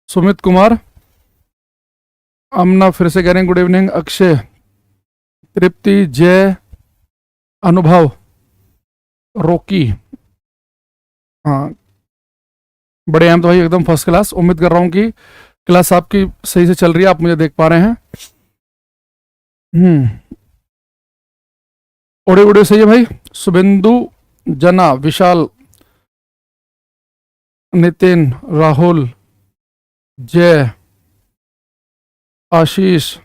सुमित कुमार, अमना फिर से कह रहे हैं गुड इवनिंग। अक्षय, तृप्ति, जय, अनुभव, रोकी। हाँ, बड़े हैं तो भाई, एकदम फर्स्ट क्लास। उम्मीद कर रहा हूँ कि क्लास आपकी सही से चल रही है, आप मुझे देख पा रहे हैं। ऑडियो वीडियो सही है भाई। शुभेंदु, जना, विशाल, नितिन, राहुल, जय, आशीष,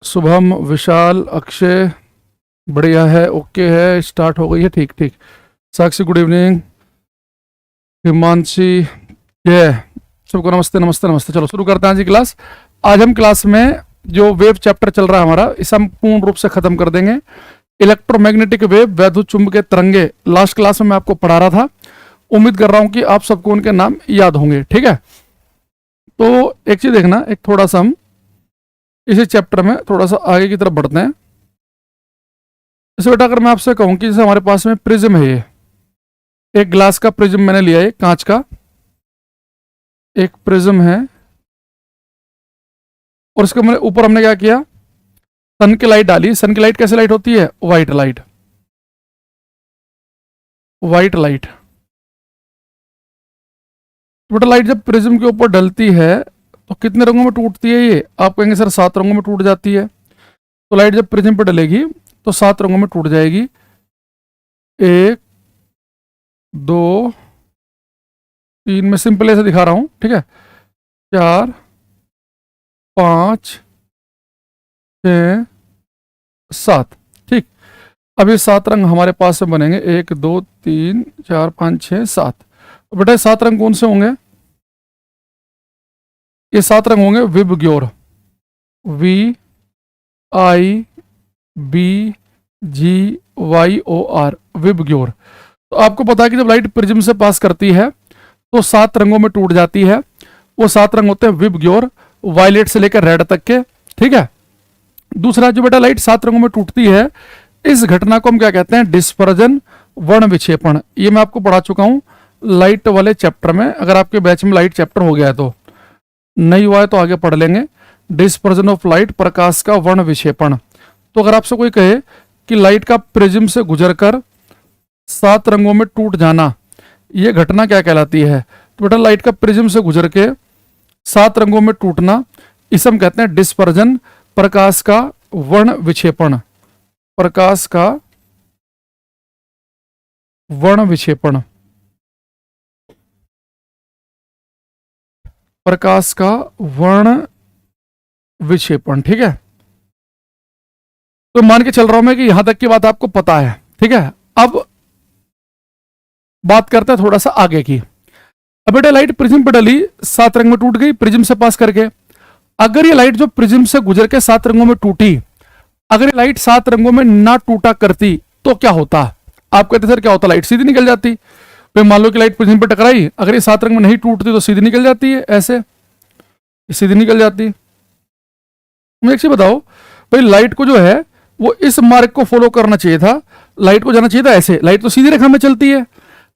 शुभम, विशाल, अक्षय, बढ़िया है, ओके है, स्टार्ट हो गई है। ठीक ठीक। साक्षी गुड इवनिंग, हिमांशी, जय, सबको नमस्ते नमस्ते नमस्ते। चलो शुरू करते हैं जी क्लास। आज हम क्लास में जो वेव चैप्टर चल रहा है हमारा, इसे हम पूर्ण रूप से खत्म कर देंगे। इलेक्ट्रोमैग्नेटिक वेव, वैद्युत चुंबकीय तरंगे, लास्ट क्लास में मैं आपको पढ़ा रहा था। उम्मीद कर रहा हूं कि आप सबको उनके नाम याद होंगे। ठीक है, तो एक चीज देखना, एक थोड़ा सा हम इसी चैप्टर में थोड़ा सा आगे की तरफ बढ़ते हैं। इसे बेटा अगर मैं आपसे कहूं कि जैसे हमारे पास में प्रिज्म है, ये एक ग्लास का प्रिज्म मैंने लिया है, कांच का एक प्रिज्म है, और इसके मैंने ऊपर हमने क्या किया, सन की लाइट डाली। सन की लाइट कैसे लाइट होती है? White light. व्हाइट लाइट बेटा, लाइट जब प्रिज्म के ऊपर डलती है तो कितने रंगों में टूटती है ये? आप कहेंगे सर 7 रंगों में टूट जाती है। तो लाइट जब प्रिज्म पर डलेगी तो 7 रंगों में टूट जाएगी। 1 2 3 में सिंपल ऐसे दिखा रहा हूं, ठीक है। 4 5 6 7। ठीक, अब ये 7 रंग हमारे पास में बनेंगे। 1 2 3 4 5 6 7। तो बेटा 7 रंग कौन से होंगे? ये 7 रंग होंगे VIBGYOR, V I B G Y O R, VIBGYOR. तो आपको पता है कि जब लाइट प्रिज्म से पास करती है तो 7 रंगों में टूट जाती है। वो 7 रंग होते हैं विबग्योर, वायलेट से लेकर रेड तक के। ठीक है, दूसरा जो बेटा लाइट 7 रंगों में टूटती है, इस घटना को हम क्या कहते हैं? डिस्पर्जन, वर्ण विक्षेपण। ये मैं आपको पढ़ा चुका हूं लाइट वाले चैप्टर में। अगर आपके बैच में लाइट चैप्टर हो गया है तो, नहीं हुआ है तो आगे पढ़ लेंगे। डिस्पर्जन ऑफ लाइट, प्रकाश का वर्ण विक्षेपण। तो अगर आपसे कोई कहे कि लाइट का प्रिज्म से गुजरकर 7 रंगों में टूट जाना, यह घटना क्या कहलाती है? तो बेटा लाइट का प्रिज्म से गुजर के 7 रंगों में टूटना, इसे हम कहते हैं डिस्पर्जन, प्रकाश का वर्ण विक्षेपण। प्रकाश का वर्ण विक्षेपण, प्रकाश का वर्ण विक्षेपण। ठीक है, तो मान के चल रहा हूं मैं कि यहां तक की बात आपको पता है। ठीक है, अब बात करते हैं थोड़ा सा आगे की। अब बेटा लाइट प्रिज्म पर डली, 7 रंग में टूट गई प्रिज्म से पास करके। अगर ये लाइट जो प्रिज्म से गुजर के 7 रंगों में टूटी, अगर ये लाइट 7 रंगों में ना टूटा करती तो क्या होता? आप कहते सर क्या होता? लाइट सीधी निकल जाती। फिर मान लो कि लाइट प्रिज्म पर टकराई, अगर ये 7 रंग में नहीं टूटती तो सीधी निकल जाती है, ऐसे सीधी निकल जाती। मुझे एक चीज बताओ भाई, लाइट को जो है वो इस मार्ग को फॉलो करना चाहिए था, लाइट को जाना चाहिए था ऐसे। लाइट तो सीधी रेखा में चलती है,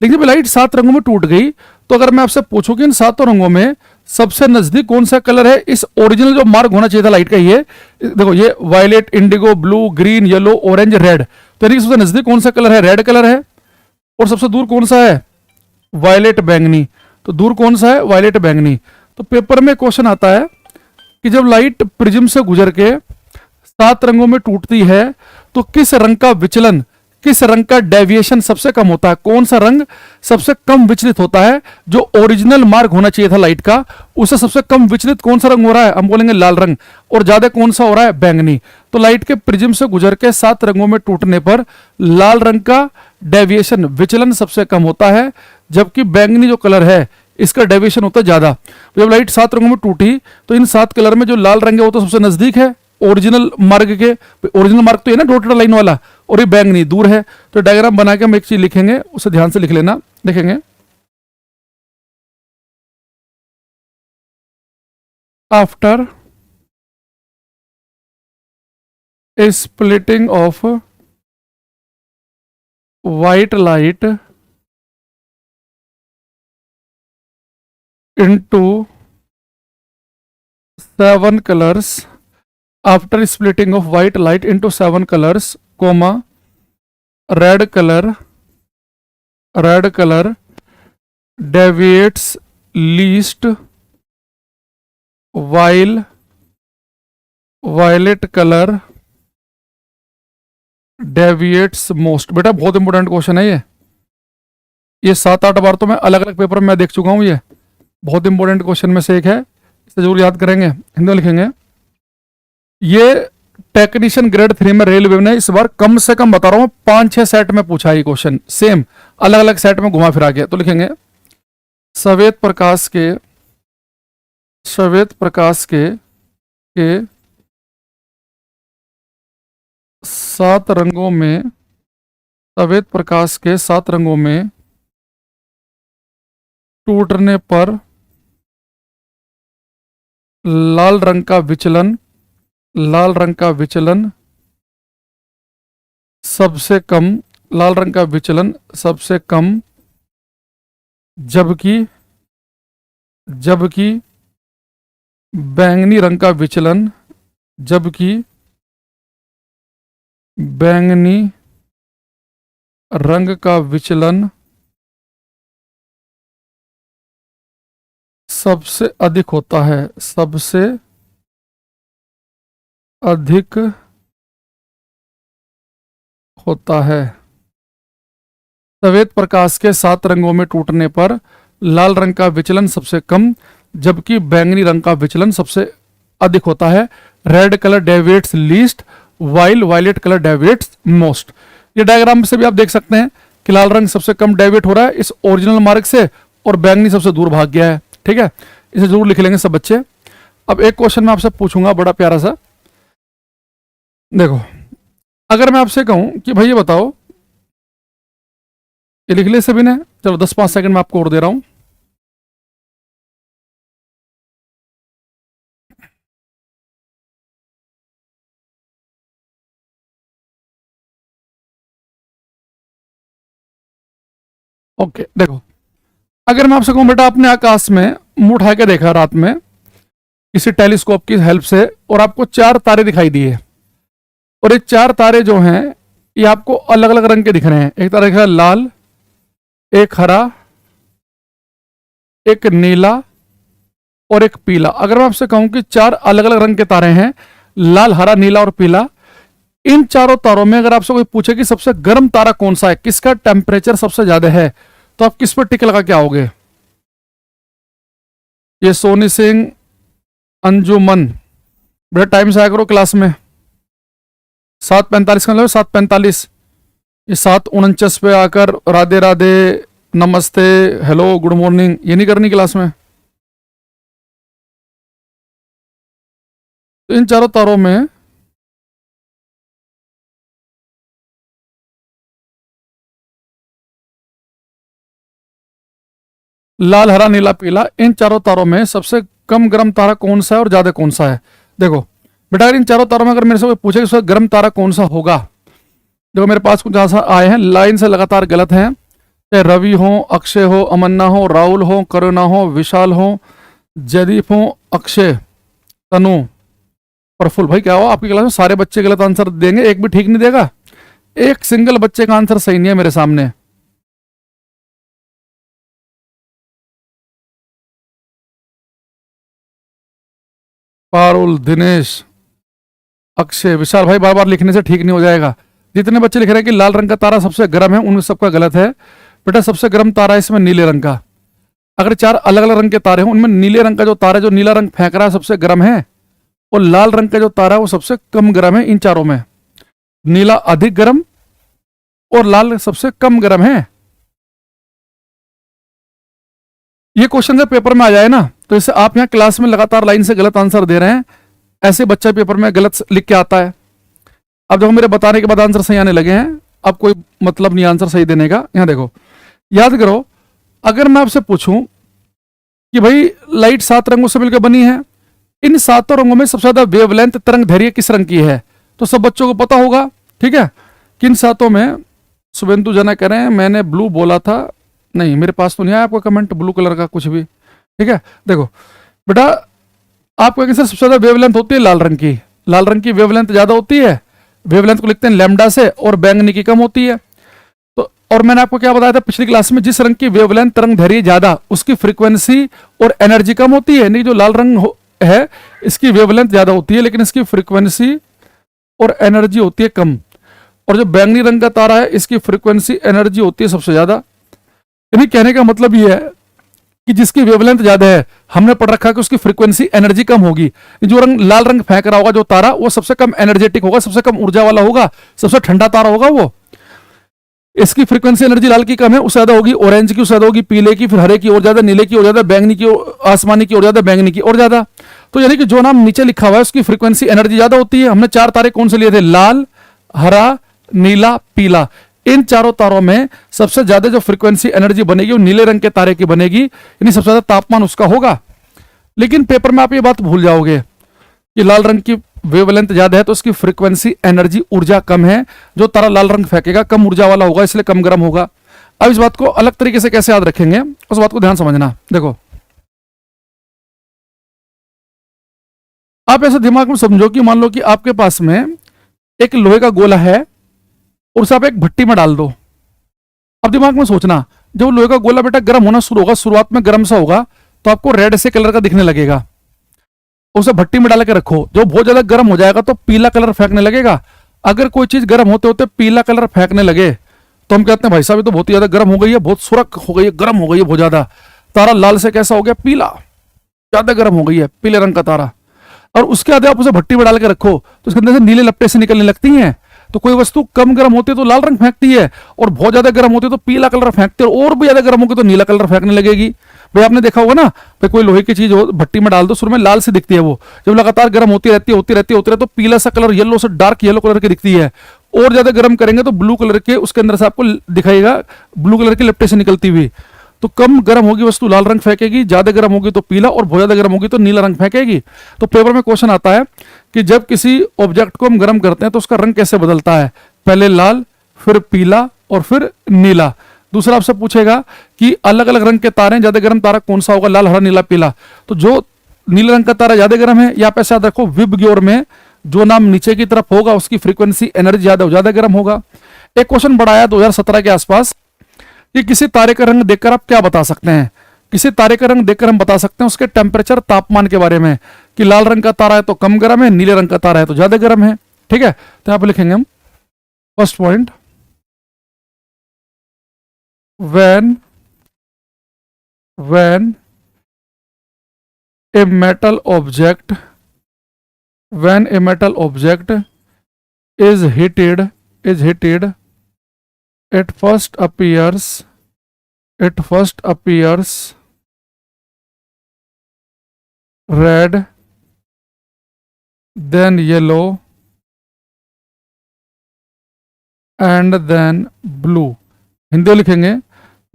लेकिन जब लाइट 7 रंगों में टूट गई तो अगर मैं आपसे पूछूं कि इन 7 रंगों में सबसे नजदीक कौन सा कलर है, इस ओरिजिनल जो मार्ग होना चाहिए था लाइट का, ये देखो, ये violet, indigo, blue, green, yellow, orange, red. तो यानी सबसे नजदीक कौन सा कलर है? रेड कलर है। और सबसे दूर कौन सा है? वायलेट बैंगनी। तो दूर कौन सा है? वायलेट बैंगनी। तो पेपर में क्वेश्चन आता है कि जब लाइट प्रिज्म से गुजर के 7 रंगों में टूटती है तो किस रंग का विचलन, किस रंग का डेविएशन सबसे कम होता है? कौन सा रंग सबसे कम विचलित होता है? जो ओरिजिनल मार्ग होना चाहिए था लाइट का, उससे सबसे कम विचलित कौन सा रंग हो रहा है? हम बोलेंगे लाल रंग। और ज्यादा कौन सा हो रहा है? बैंगनी। तो लाइट के प्रिज्म से गुजर के 7 रंगों में टूटने पर लाल रंग का डेविएशन, विचलन सबसे कम होता है, जबकि बैंगनी जो कलर है इसका डेविएशन होता है ज्यादा। जब लाइट 7 रंगों में टूटी तो इन 7 कलर में जो लाल रंग है वो तो सबसे नजदीक है ओरिजिनल मार्ग के। ओरिजिनल मार्ग तो है ना डॉटेड लाइन वाला, और ये बैंगनी दूर है। तो डायग्राम बना के हम एक चीज लिखेंगे, उसे ध्यान से लिख लेना। देखेंगे after a splitting of white light into 7 colors after splitting of white light into 7 colors, comma, red color deviates least while violet color deviates most। बेटा बहुत इंपॉर्टेंट क्वेश्चन है ये 7-8 बार तो मैं अलग अलग पेपर में देख चुका हूं। ये बहुत इंपॉर्टेंट क्वेश्चन में से एक है, इसे जरूर याद करेंगे, हिंदी में लिखेंगे। ये टेक्नीशियन ग्रेड 3 में रेलवे ने इस बार कम से कम बता रहा हूं 5-6 सेट में पूछा है क्वेश्चन, सेम अलग अलग सेट में घुमा फिरा के। तो लिखेंगे श्वेत प्रकाश के 7 रंगों में, श्वेत प्रकाश के 7 रंगों में टूटने पर लाल रंग का विचलन सबसे कम, जबकि बैंगनी रंग का विचलन सबसे अधिक होता है, श्वेत प्रकाश के 7 रंगों में टूटने पर लाल रंग का विचलन सबसे कम, जबकि बैंगनी रंग का विचलन सबसे अधिक होता है। Red colour deviates least while violet colour deviates most. ये डायग्राम से भी आप देख सकते हैं कि लाल रंग सबसे कम डेविएट हो रहा है इस ओरिजिनल मार्क से, और बैंगनी सबसे दूर भाग गया है। ठीक है, इसे जरूर लिख लेंगे सब बच्चे। अब एक क्वेश्चन मैं आपसे पूछूंगा बड़ा प्यारा सा, देखो अगर मैं आपसे कहूं कि भाई ये बताओ, ये लिख ले सभी ने, चलो 10-5 सेकंड में आपको और दे रहा हूं। ओके देखो, अगर मैं आपसे कहूं बेटा आपने आकाश में मुंह उठा के देखा रात में किसी टेलीस्कोप की हेल्प से, और आपको 4 तारे दिखाई दिए, और ये 4 तारे जो हैं ये आपको अलग अलग रंग के दिख रहे हैं। एक तारा दिख रहा है लाल, एक हरा, एक नीला और एक पीला। अगर मैं आपसे कहूं कि 4 अलग अलग रंग के तारे हैं, लाल, हरा, नीला और पीला, इन चारों तारों में अगर आपसे कोई पूछे कि सबसे गर्म तारा कौन सा है, किसका टेम्परेचर सबसे ज्यादा है, तो आप किस पर टिक लगा के आओगे? ये सोनी सिंह, अंजुमन, बड़े टाइम से आया करो क्लास में। 7:45 का मतलब 7:45, ये 7:49 पे आकर राधे राधे, नमस्ते, हेलो, गुड मॉर्निंग ये नहीं करनी क्लास में। तो इन चारों तारों में लाल, हरा, नीला, पीला, इन चारों तारों में सबसे कम गर्म तारा कौन सा है और ज्यादा कौन सा है? देखो बेटा अगर इन चारों तारों में अगर मेरे से कोई पूछे कि उसका गर्म तारा कौन सा होगा, देखो मेरे पास कुछ जहां आए हैं लाइन से लगातार गलत हैं, चाहे रवि हो, अक्षय हो, अमन्ना हो, राहुल हो, करुणा हो, विशाल हो, जयदीप हो, अक्षय, तनु, प्रफुल्ल। भाई क्या हो आपकी क्लास में सारे बच्चे गलत आंसर देंगे, एक भी ठीक नहीं देगा? एक सिंगल बच्चे का आंसर सही नहीं है मेरे सामने। पारुल, दिनेश, अक्षय, विशाल। भाई बार बार लिखने से ठीक नहीं हो जाएगा। जितने बच्चे लिख रहे हैं कि लाल रंग का तारा सबसे गर्म है, उन सबका गलत है बेटा। सबसे गर्म तारा है इसमें नीले रंग का। अगर 4 अलग अलग रंग के तारे हैं, उनमें नीले रंग का जो तारा है, जो नीला रंग फेंक रहा है, सबसे गर्म है, और लाल रंग का जो तारा है वो सबसे कम गर्म है। इन चारों में नीला अधिक गर्म और लाल सबसे कम गर्म है। ये क्वेश्चन जब पेपर में आ जाए ना, तो इसे आप यहाँ क्लास में लगातार लाइन से गलत आंसर दे रहे हैं, ऐसे बच्चा पेपर में गलत लिख के आता है। अब देखो मेरे बताने के बाद आंसर सही आने लगे हैं, अब कोई मतलब नहीं आंसर सही देने का। यहां देखो, याद करो, अगर मैं आपसे पूछूं कि भाई लाइट 7 रंगों से मिलकर बनी है, इन 7 रंगों में सबसे ज्यादा वेवलेंथ तरंग दैर्घ्य किस रंग की है, तो सब बच्चों को पता होगा। ठीक है, किन 7 में? शुभेंदु जना कह रहे हैं मैंने ब्लू बोला था, नहीं मेरे पास तो नहीं आया आपका कमेंट ब्लू कलर का कुछ भी। ठीक है, देखो बेटा आप कहेंगे सर सबसे ज्यादा वेवलेंथ होती है लाल रंग की, लाल रंग की वेवलेंथ ज्यादा होती है, वेवलेंथ को लिखते हैं लैम्डा से, और बैंगनी की कम होती है। तो और मैंने आपको क्या बताया था पिछली क्लास में, जिस रंग की वेवलेंथ तरंग दैर्घ्य ज्यादा उसकी फ्रीक्वेंसी और एनर्जी कम होती है। नहीं, जो लाल रंग है इसकी वेवलेंथ ज्यादा होती है लेकिन इसकी फ्रीक्वेंसी और एनर्जी होती है कम। और जो बैंगनी रंग का तारा है इसकी फ्रीक्वेंसी एनर्जी होती है सबसे ज्यादा। यानी कहने का मतलब ये है कि जिसकी वेवलेंथ ज्यादा है हमने पढ़ रखा है कि उसकी फ्रीक्वेंसी एनर्जी कम होगी। जो रंग लाल रंग फेंक रहा होगा जो तारा, वो सबसे कम एनर्जेटिक होगा, सबसे कम ऊर्जा वाला होगा, सबसे ठंडा तारा होगा वो। इसकी फ्रीक्वेंसी एनर्जी लाल की कम है, उससे ज्यादा होगी ऑरेंज की, उससे ज्यादा होगी पीले की, फिर हरे की और ज्यादा, नीले की और ज्यादा, बैंगनी की, आसमानी की और ज्यादा, बैंगनी की और ज्यादा। तो यानी कि जो नाम नीचे लिखा हुआ है उसकी फ्रीक्वेंसी एनर्जी ज्यादा होती है। हमने 4 तारे कौन से लिए थे? लाल, हरा, नीला, पीला। इन चारों तारों में सबसे ज्यादा जो फ्रीक्वेंसी एनर्जी बनेगी वो नीले रंग के तारे की बनेगी, यानी सबसे ज्यादा तापमान उसका होगा। लेकिन पेपर में आप ये बात भूल जाओगे कि लाल रंग की वेवलेंथ ज्यादा है तो उसकी फ्रीक्वेंसी एनर्जी ऊर्जा कम है। जो तारा लाल रंग फेंकेगा कम ऊर्जा वाला होगा, इसलिए कम गर्म होगा। अब इस बात को अलग तरीके से कैसे याद रखेंगे उस बात को ध्यान समझना। देखो, आप ऐसे दिमाग में समझो कि मान लो कि आपके पास में एक लोहे का गोला है और उसे आप एक भट्टी में डाल दो। अब दिमाग में सोचना, जब लोहे का गोला बेटा गर्म होना शुरू होगा, शुरुआत में गर्म सा होगा तो आपको रेड से कलर का दिखने लगेगा। उसे भट्टी में डाल के रखो, जो बहुत ज्यादा गर्म हो जाएगा तो पीला कलर फेंकने लगेगा। अगर कोई चीज गर्म होते होते पीला कलर फेंकने लगे तो हम कहते हैं भाई साहब ये तो बहुत ही ज्यादा गर्म हो गई है, बहुत सुरख हो गई है, गर्म हो गई है बहुत ज्यादा। तारा लाल से कैसा हो गया? पीला, ज्यादा गर्म हो गई है, पीले रंग का तारा। और उसके बाद आप उसे भट्टी में डाल के रखो तो उसके अंदर से नीले लपटे से निकलने लगती हैं। तो कोई वस्तु कम गर्म होती है तो लाल रंग फेंकती है, और बहुत ज्यादा गर्म होती है तो पीला कलर फेंकती है, और भी ज्यादा गर्म होगी तो नीला कलर फेंकने लगेगी। भाई आपने देखा होगा ना, भाई कोई लोहे की चीज हो भट्टी में डाल दो, शुरू में लाल से दिखती है, वो जब लगातार गर्म होती रहती है तो पीला सा कलर, येलो से डार्क येलो कलर की दिखती है। और ज्यादा गर्म करेंगे तो ब्लू कलर के उसके अंदर से आपको दिखाएगा, ब्लू कलर की लिपटे से निकलती हुई। तो कम गर्म होगी वस्तु लाल रंग फेंकेगी, ज्यादा गर्म होगी तो पीला, और बहुत ज्यादा गर्म होगी तो नीला रंग फेंकेगी। तो पेपर में क्वेश्चन आता है कि जब किसी ऑब्जेक्ट को हम गर्म करते हैं तो उसका रंग कैसे बदलता है? पहले लाल, फिर पीला और फिर नीला। दूसरा आपसे पूछेगा कि अलग अलग रंग के तारे, ज्यादा गर्म तारा कौन सा होगा? लाल, हरा, नीला, पीला। तो जो नीले रंग का तारा ज्यादा गर्म है, या पैसे याद रखो विबग्योर में जो नाम नीचे की तरफ होगा उसकी फ्रीक्वेंसी एनर्जी ज्यादा गर्म होगा। एक क्वेश्चन बड़ा आया 2017 के आसपास कि किसी तारे का रंग देखकर आप क्या बता सकते हैं? किसी तारे का रंग देखकर हम बता सकते हैं उसके टेम्परेचर, तापमान के बारे में, कि लाल रंग का तारा है तो कम गर्म है, नीले रंग का तारा है तो ज्यादा गर्म है। ठीक है, तो यहां पर लिखेंगे हम first point, when a metal object is heated it first appears red, then yellow and then blue। Hindi में लिखेंगे,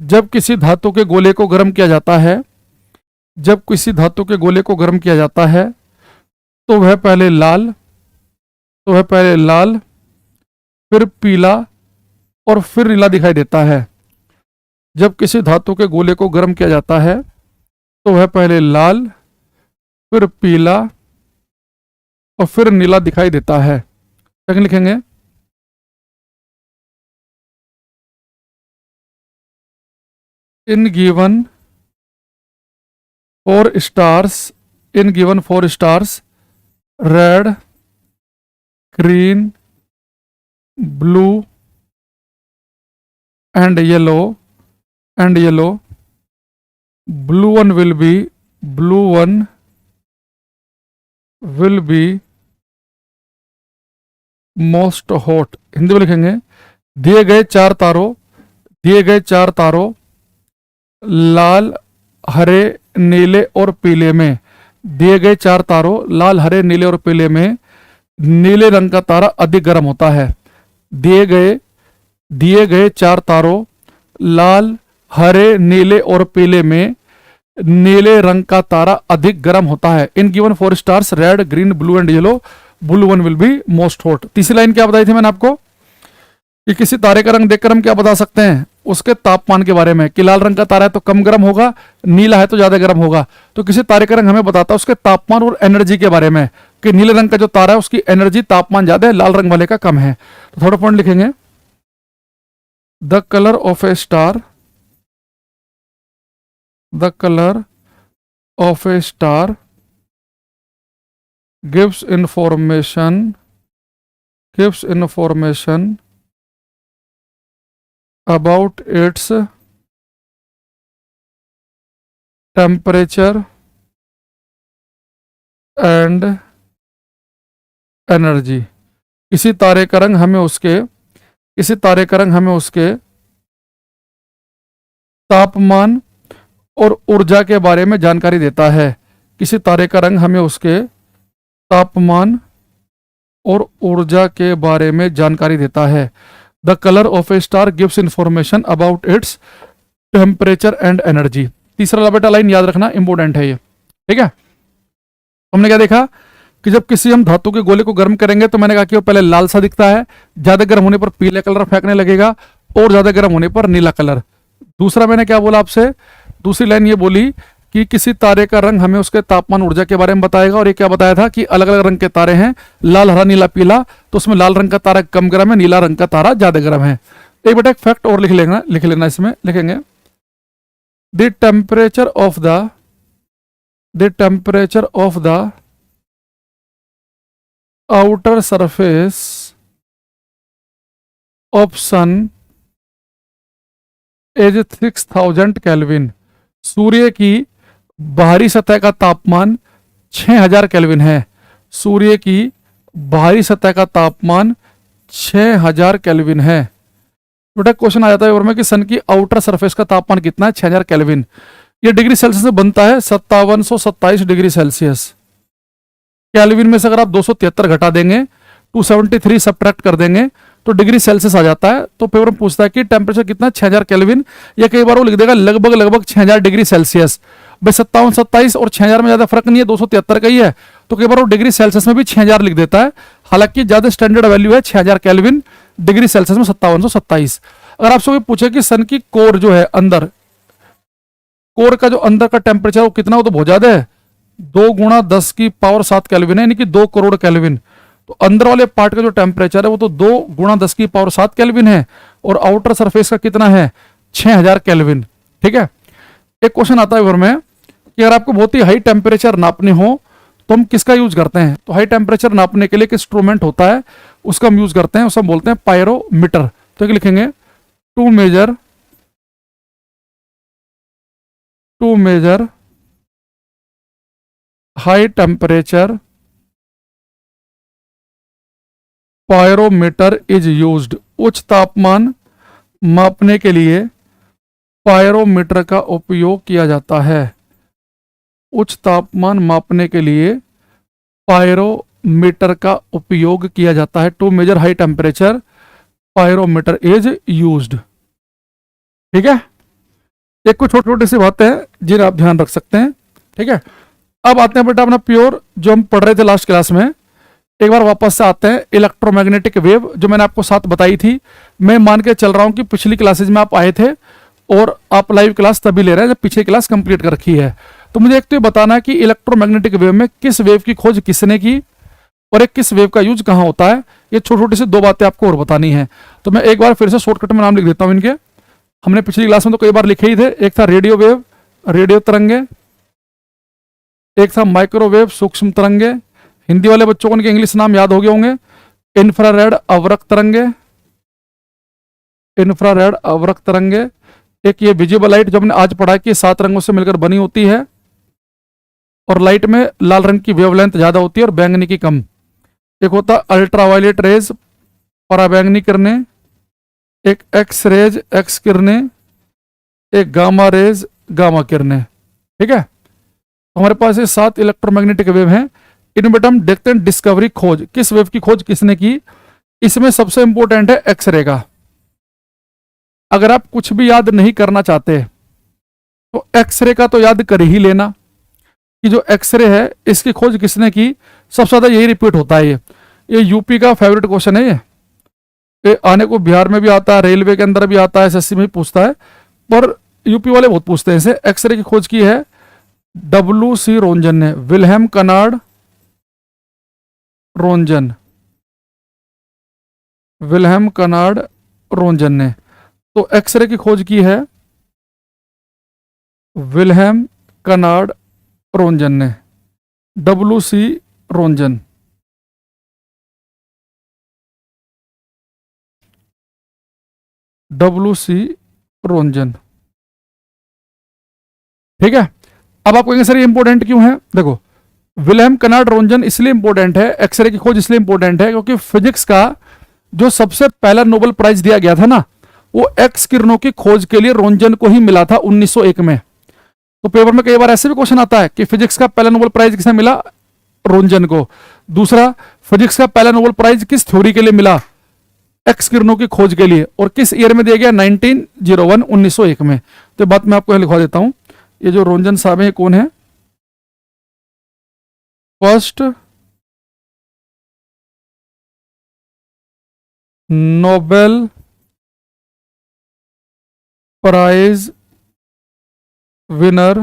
जब किसी धातु के गोले को गर्म किया जाता है, जब किसी धातु के गोले को गर्म किया जाता है तो वह पहले लाल, फिर पीला और फिर नीला दिखाई देता है। जब किसी धातु के गोले को गर्म किया जाता है तो वह पहले लाल, फिर पीला और फिर नीला दिखाई देता है। सेकंड लिखेंगे, in given 4 stars red, green, blue and yellow blue one will be most hot। Hindi में लिखेंगे, दिए गए चार तारों लाल, हरे, नीले और पीले में, दिए गए 4 तारों लाल, हरे, नीले और पीले में नीले रंग का तारा अधिक गर्म होता है। दिए गए 4 तारों लाल, हरे, नीले और पीले में नीले रंग का तारा अधिक गर्म होता है। In given 4 stars red, green, blue and yellow blue one will be most hot. तीसरी लाइन क्या बताई थी मैंने आपको कि किसी तारे का रंग देखकर हम क्या बता सकते हैं? उसके तापमान के बारे में कि लाल रंग का तारा है तो कम गर्म होगा, नीला है तो ज्यादा गर्म होगा। तो किसी तारे का रंग हमें बताता है उसके तापमान और एनर्जी के बारे में कि नीले रंग का जो तारा है उसकी एनर्जी तापमान ज्यादा है, लाल रंग वाले का कम है। तो थोड़ा पॉइंट लिखेंगे, the colour of A star, the colour of A star gives information about its temperature and energy। किसी तारे का रंग हमें उसके तापमान और ऊर्जा के बारे में जानकारी देता है। किसी तारे का रंग हमें उसके तापमान और ऊर्जा के बारे में जानकारी देता है। The colour of A star gives information about its temperature and energy. तीसरा बेटा लाइन याद रखना, इंपॉर्टेंट है ये, ठीक है। हमने क्या देखा कि जब किसी हम धातु के गोले को गर्म करेंगे तो मैंने कहा कि वो पहले लाल सा दिखता है, ज्यादा गर्म होने पर पीले कलर फेंकने लगेगा और ज्यादा गर्म होने पर नीला कलर। दूसरा मैंने क्या बोला आपसे, दूसरी लाइन ये बोली कि किसी तारे का रंग हमें उसके तापमान ऊर्जा के बारे में बताएगा। और ये क्या बताया था कि अलग अलग रंग के तारे हैं, लाल, हरा, नीला, पीला। तो उसमें लाल रंग का तारा कम गर्म है, नीला रंग का तारा ज्यादा गर्म है। एक बेटा एक फैक्ट और लिख लेना इसमें लिखेंगे, the temperature of the outer surface of sun is 6000 kelvin. सूर्य की बाहरी सतह का तापमान 6000 केल्विन है। सूर्य की बाहरी सतह का तापमान 6000 केल्विन है। बेटा क्वेश्चन आ जाता है में कि सन की आउटर सरफेस का तापमान कितना है, 6000 केल्विन। ये डिग्री सेल्सियस से बनता है 5727 डिग्री सेल्सियस। केल्विन में से अगर आप 273 घटा देंगे, 273 सब्ट्रैक्ट कर देंगे तो डिग्री सेल्सियस आ जाता है। तो पेपर में पूछता है कि टेम्परेचर कितना, 6000 केल्विन, या कई बार वो लिख देगा लगभग 6000 डिग्री सेल्सियस। भाई 5727 और 6000 में ज्यादा फर्क नहीं है, 273 का ही है। तो कई बार वो डिग्री सेल्सियस में भी 6000 लिख देता है, हालांकि ज्यादा स्टैंडर्ड वैल्यू है 6000 केल्विन, डिग्री सेल्सियस में 5727। अगर आपसे पूछे कि सन की कोर जो है अंदर, कोर का जो अंदर का टेम्परेचर वो कितना, वो तो बहुत ज्यादा है, 2 × 10⁻7 केल्विन है, यानी कि 2 करोड़ केल्विन। तो अंदर वाले पार्ट का जो टेम्परेचर है वो तो 2 × 10⁻7 केल्विन है, और आउटर सरफेस का कितना है, 6000 केल्विन। ठीक है। एक क्वेश्चन आता है घर में कि अगर आपको बहुत ही हाई टेम्परेचर नापने हो तो हम किसका यूज करते हैं। तो हाई टेम्परेचर नापने के लिए एक इंस्ट्रूमेंट होता है, उसका हम यूज करते हैं, उसे हम बोलते हैं पायरोमीटर। तो एक लिखेंगे, to measure high temperature pyrometer is used. उच्च तापमान मापने के लिए पायरोमीटर का उपयोग किया जाता है। उच्च तापमान मापने के लिए पायरोमीटर का उपयोग किया जाता है। To measure high temperature pyrometer is used. ठीक है। एक कुछ छोटी छोटी सी बातें हैं जिन्हें आप ध्यान रख सकते हैं। ठीक है। अब आते हैं बेटा अपना प्योर जो हम पढ़ रहे थे लास्ट क्लास में, एक बार वापस से आते हैं। इलेक्ट्रोमैग्नेटिक वेव जो मैंने आपको साथ बताई थी, मैं मान के चल रहा हूं कि पिछली क्लासेज में आप आए थे और आप लाइव क्लास तभी ले रहे हैं जब पिछली क्लास कंप्लीट कर रखी है। तो मुझे एक तो ये बताना है कि इलेक्ट्रोमैग्नेटिक वेव में किस वेव की खोज किसने की और एक किस वेव का यूज कहां होता है। ये छोटी छोटी सी 2 बातें आपको और बतानी है। तो मैं एक बार फिर से शॉर्टकट में नाम लिख देता हूं इनके। हमने पिछली क्लास में तो कई बार लिखे ही थे। एक था रेडियो वेव, रेडियो तरंगे, एक था माइक्रोवेव, सूक्ष्म तरंगे। हिंदी वाले बच्चों को उनके इंग्लिश नाम याद हो गए होंगे। इंफ्रारेड, अवरक तरंगे, इंफ्रारेड अवरक तरंगे। एक ये विजिबल लाइट जो हमने आज पढ़ा कि 7 रंगों से मिलकर बनी होती है, और लाइट में लाल रंग की वेवलेंथ ज्यादा होती है और बैंगनी की कम। एक होता अल्ट्रावायलेट रेज, पराबैंगनी किरणें, एक एक्स रेज, एक्स किरणें, एक गामा रेज, गामा किरणें। ठीक है। हमारे पास ये 7 इलेक्ट्रोमैग्नेटिक वेव हैं। इनमें बेटा हम देखते हैं डिस्कवरी, खोज, किस वेव की खोज किसने की। इसमें सबसे इंपॉर्टेंट है एक्सरे का। अगर आप कुछ भी याद नहीं करना चाहते तो एक्सरे का तो याद कर ही लेना कि जो एक्सरे है इसकी खोज किसने की। सबसे ज्यादा यही रिपीट होता है। ये यूपी का फेवरेट क्वेश्चन है। ये ये आने को बिहार में भी आता है, रेलवे के अंदर भी आता है, एसएससी में भी पूछता है, पर यूपी वाले बहुत पूछते हैं इसे। एक्सरे की खोज की है W.C. रोंजन ने, Wilhelm canard Röntgen, Wilhelm canard Röntgen ने। तो एक्सरे की खोज की है विल्हेम कनार्ड रोंजन ने, W.C. रोंजन। W.C. रोंजन, ठीक है। अब आप कहेंगे सर ये इंपॉर्टेंट क्यों है? देखो, विल्हेम कनार्ड रोंजन इसलिए इंपॉर्टेंट है, एक्सरे की खोज इसलिए इंपॉर्टेंट है क्योंकि फिजिक्स का जो सबसे पहला नोबेल प्राइज दिया गया था ना, वो एक्स किरणों की खोज के लिए रोंजन को ही मिला था 1901 में। तो पेपर में कई बार ऐसे भी क्वेश्चन आता है कि फिजिक्स का पहला नोबेल प्राइज किसे मिला? रोंजन को। दूसरा, फिजिक्स का पहला नोबेल प्राइज किस थ्योरी के लिए मिला? एक्स किरणों की खोज के लिए। और किस ईयर में दिया गया? 1901, 1901 में। तो बात मैं आपको लिखवा देता हूं। ये जो रोंजन साहब है, कौन है? First Nobel prize winner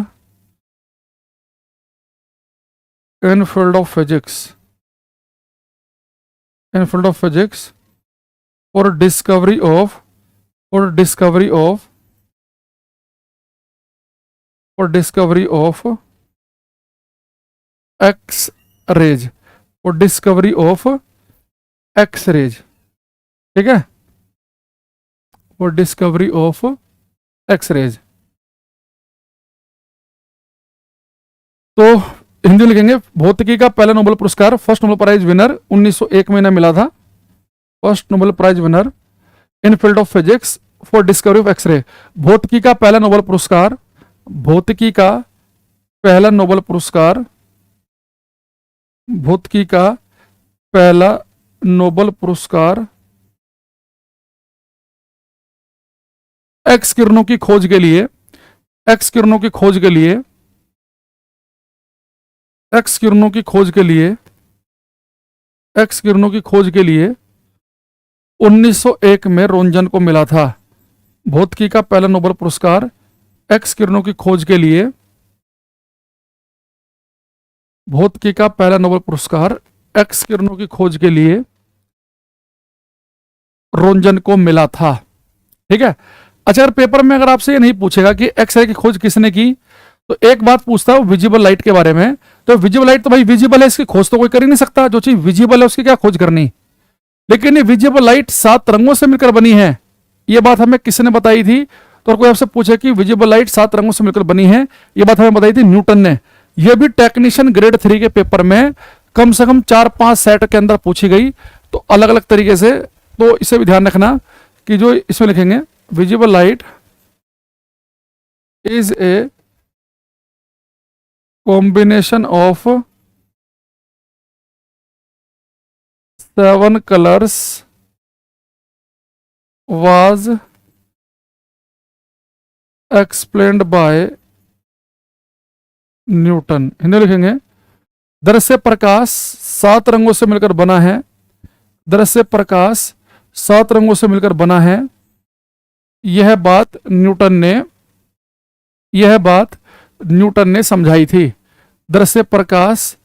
in field of physics, in field of physics for discovery of, for discovery of, for discovery of X rays, for discovery of X rays, ठीक है, for discovery of X rays. तो हिंदी लिखेंगे, भौतिकी का पहला Nobel पुरस्कार, first Nobel prize winner 1901 में मिला था। First Nobel prize winner in field of physics for discovery of X ray. भौतिकी का पहला नोबेल पुरस्कार, भौतिकी का पहला नोबेल पुरस्कार, भौतिकी का पहला नोबेल पुरस्कार एक्स किरणों की खोज के लिए, एक्स किरणों की खोज के लिए, एक्स किरणों की खोज के लिए, एक्स किरणों की खोज के लिए 1901 में रोंजन को मिला था। भौतिकी का पहला नोबेल पुरस्कार एक्स किरणों की खोज के लिए, भौतिकी का पहला नोबेल पुरस्कार एक्स किरणों की खोज के लिए रोंजन को मिला था, ठीक है। अच्छा, अगर पेपर में अगर आपसे ये नहीं पूछेगा कि एक्सरे की खोज किसने की, तो एक बात पूछता है विजिबल लाइट के बारे में। तो विजिबल लाइट तो भाई विजिबल है, इसकी खोज तो कोई कर ही नहीं सकता। जो चीज विजिबल है उसकी क्या खोज करनी। लेकिन ये विजिबल लाइट 7 रंगों से मिलकर बनी है, ये बात हमें किसने बताई थी? तो कोई आपसे पूछे कि विजिबल लाइट 7 रंगों से मिलकर बनी है, ये बात हमें बताई थी न्यूटन ने। यह भी टेक्नीशियन ग्रेड 3 के पेपर में कम से कम 4-5 सेट के अंदर पूछी गई, तो अलग अलग तरीके से। तो इसे भी ध्यान रखना कि जो इसमें लिखेंगे visible light is a combination of 7 colours was explained by Newton. Hindi लिखेंगे, दृश्य प्रकाश 7 रंगों से मिलकर बना है, दृश्य प्रकाश 7 रंगों से मिलकर बना है। यह बात न्यूटन ने, यह बात न्यूटन ने समझाई थी। दृश्य प्रकाश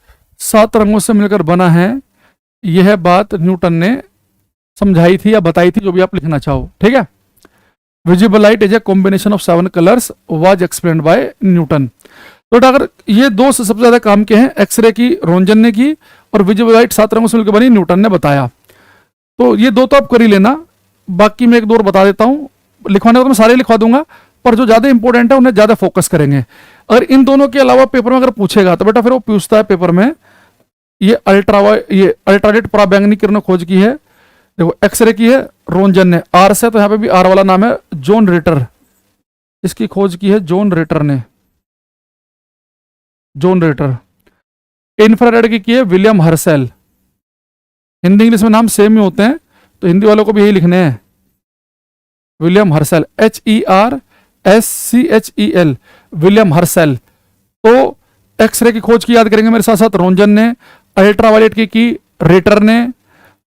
7 रंगों से मिलकर बना है, यह बात न्यूटन ने समझाई थी या बताई थी, जो भी आप लिखना चाहो, ठीक है। Visible light is a combination of 7 colours was explained bye Newton. तो अगर ये दो से सबसे ज्यादा काम के हैं, एक्सरे की रोंजन ने की और विजिबल लाइट 7 रंगों से मिलकर बनी न्यूटन ने बताया। तो ये दो तो आप कर ही लेना, बाकी मैं एक दो और बता देता हूँ। लिखवाने को तो मैं सारे लिखवा दूंगा, पर जो ज्यादा इंपॉर्टेंट है उन्हें ज्यादा फोकस करेंगे। अगर इन दोनों के अलावा पेपर में अगर पूछेगा तो बेटा फिर वो पूछता है पेपर में, ये अल्ट्रावायलेट पराबैंगनी किरणों खोज की है, देखो एक्सरे की है रोंजन ने, आर से, तो यहां पे भी आर वाला नाम है जॉन रिटर, इसकी खोज की है जॉन रिटर ने, जॉन रिटर। इंफ्रारेड की है विलियम हर्सेल। हिंदी इंग्लिश में नाम सेम ही होते हैं, तो हिंदी वालों को भी यही लिखने हैं, विलियम हर्सेल, HERSCHEL, विलियम हर्सेल। तो एक्सरे की खोज की याद करेंगे मेरे साथ साथ, रोंजन ने, अल्ट्रावायलेट की रिटर ने,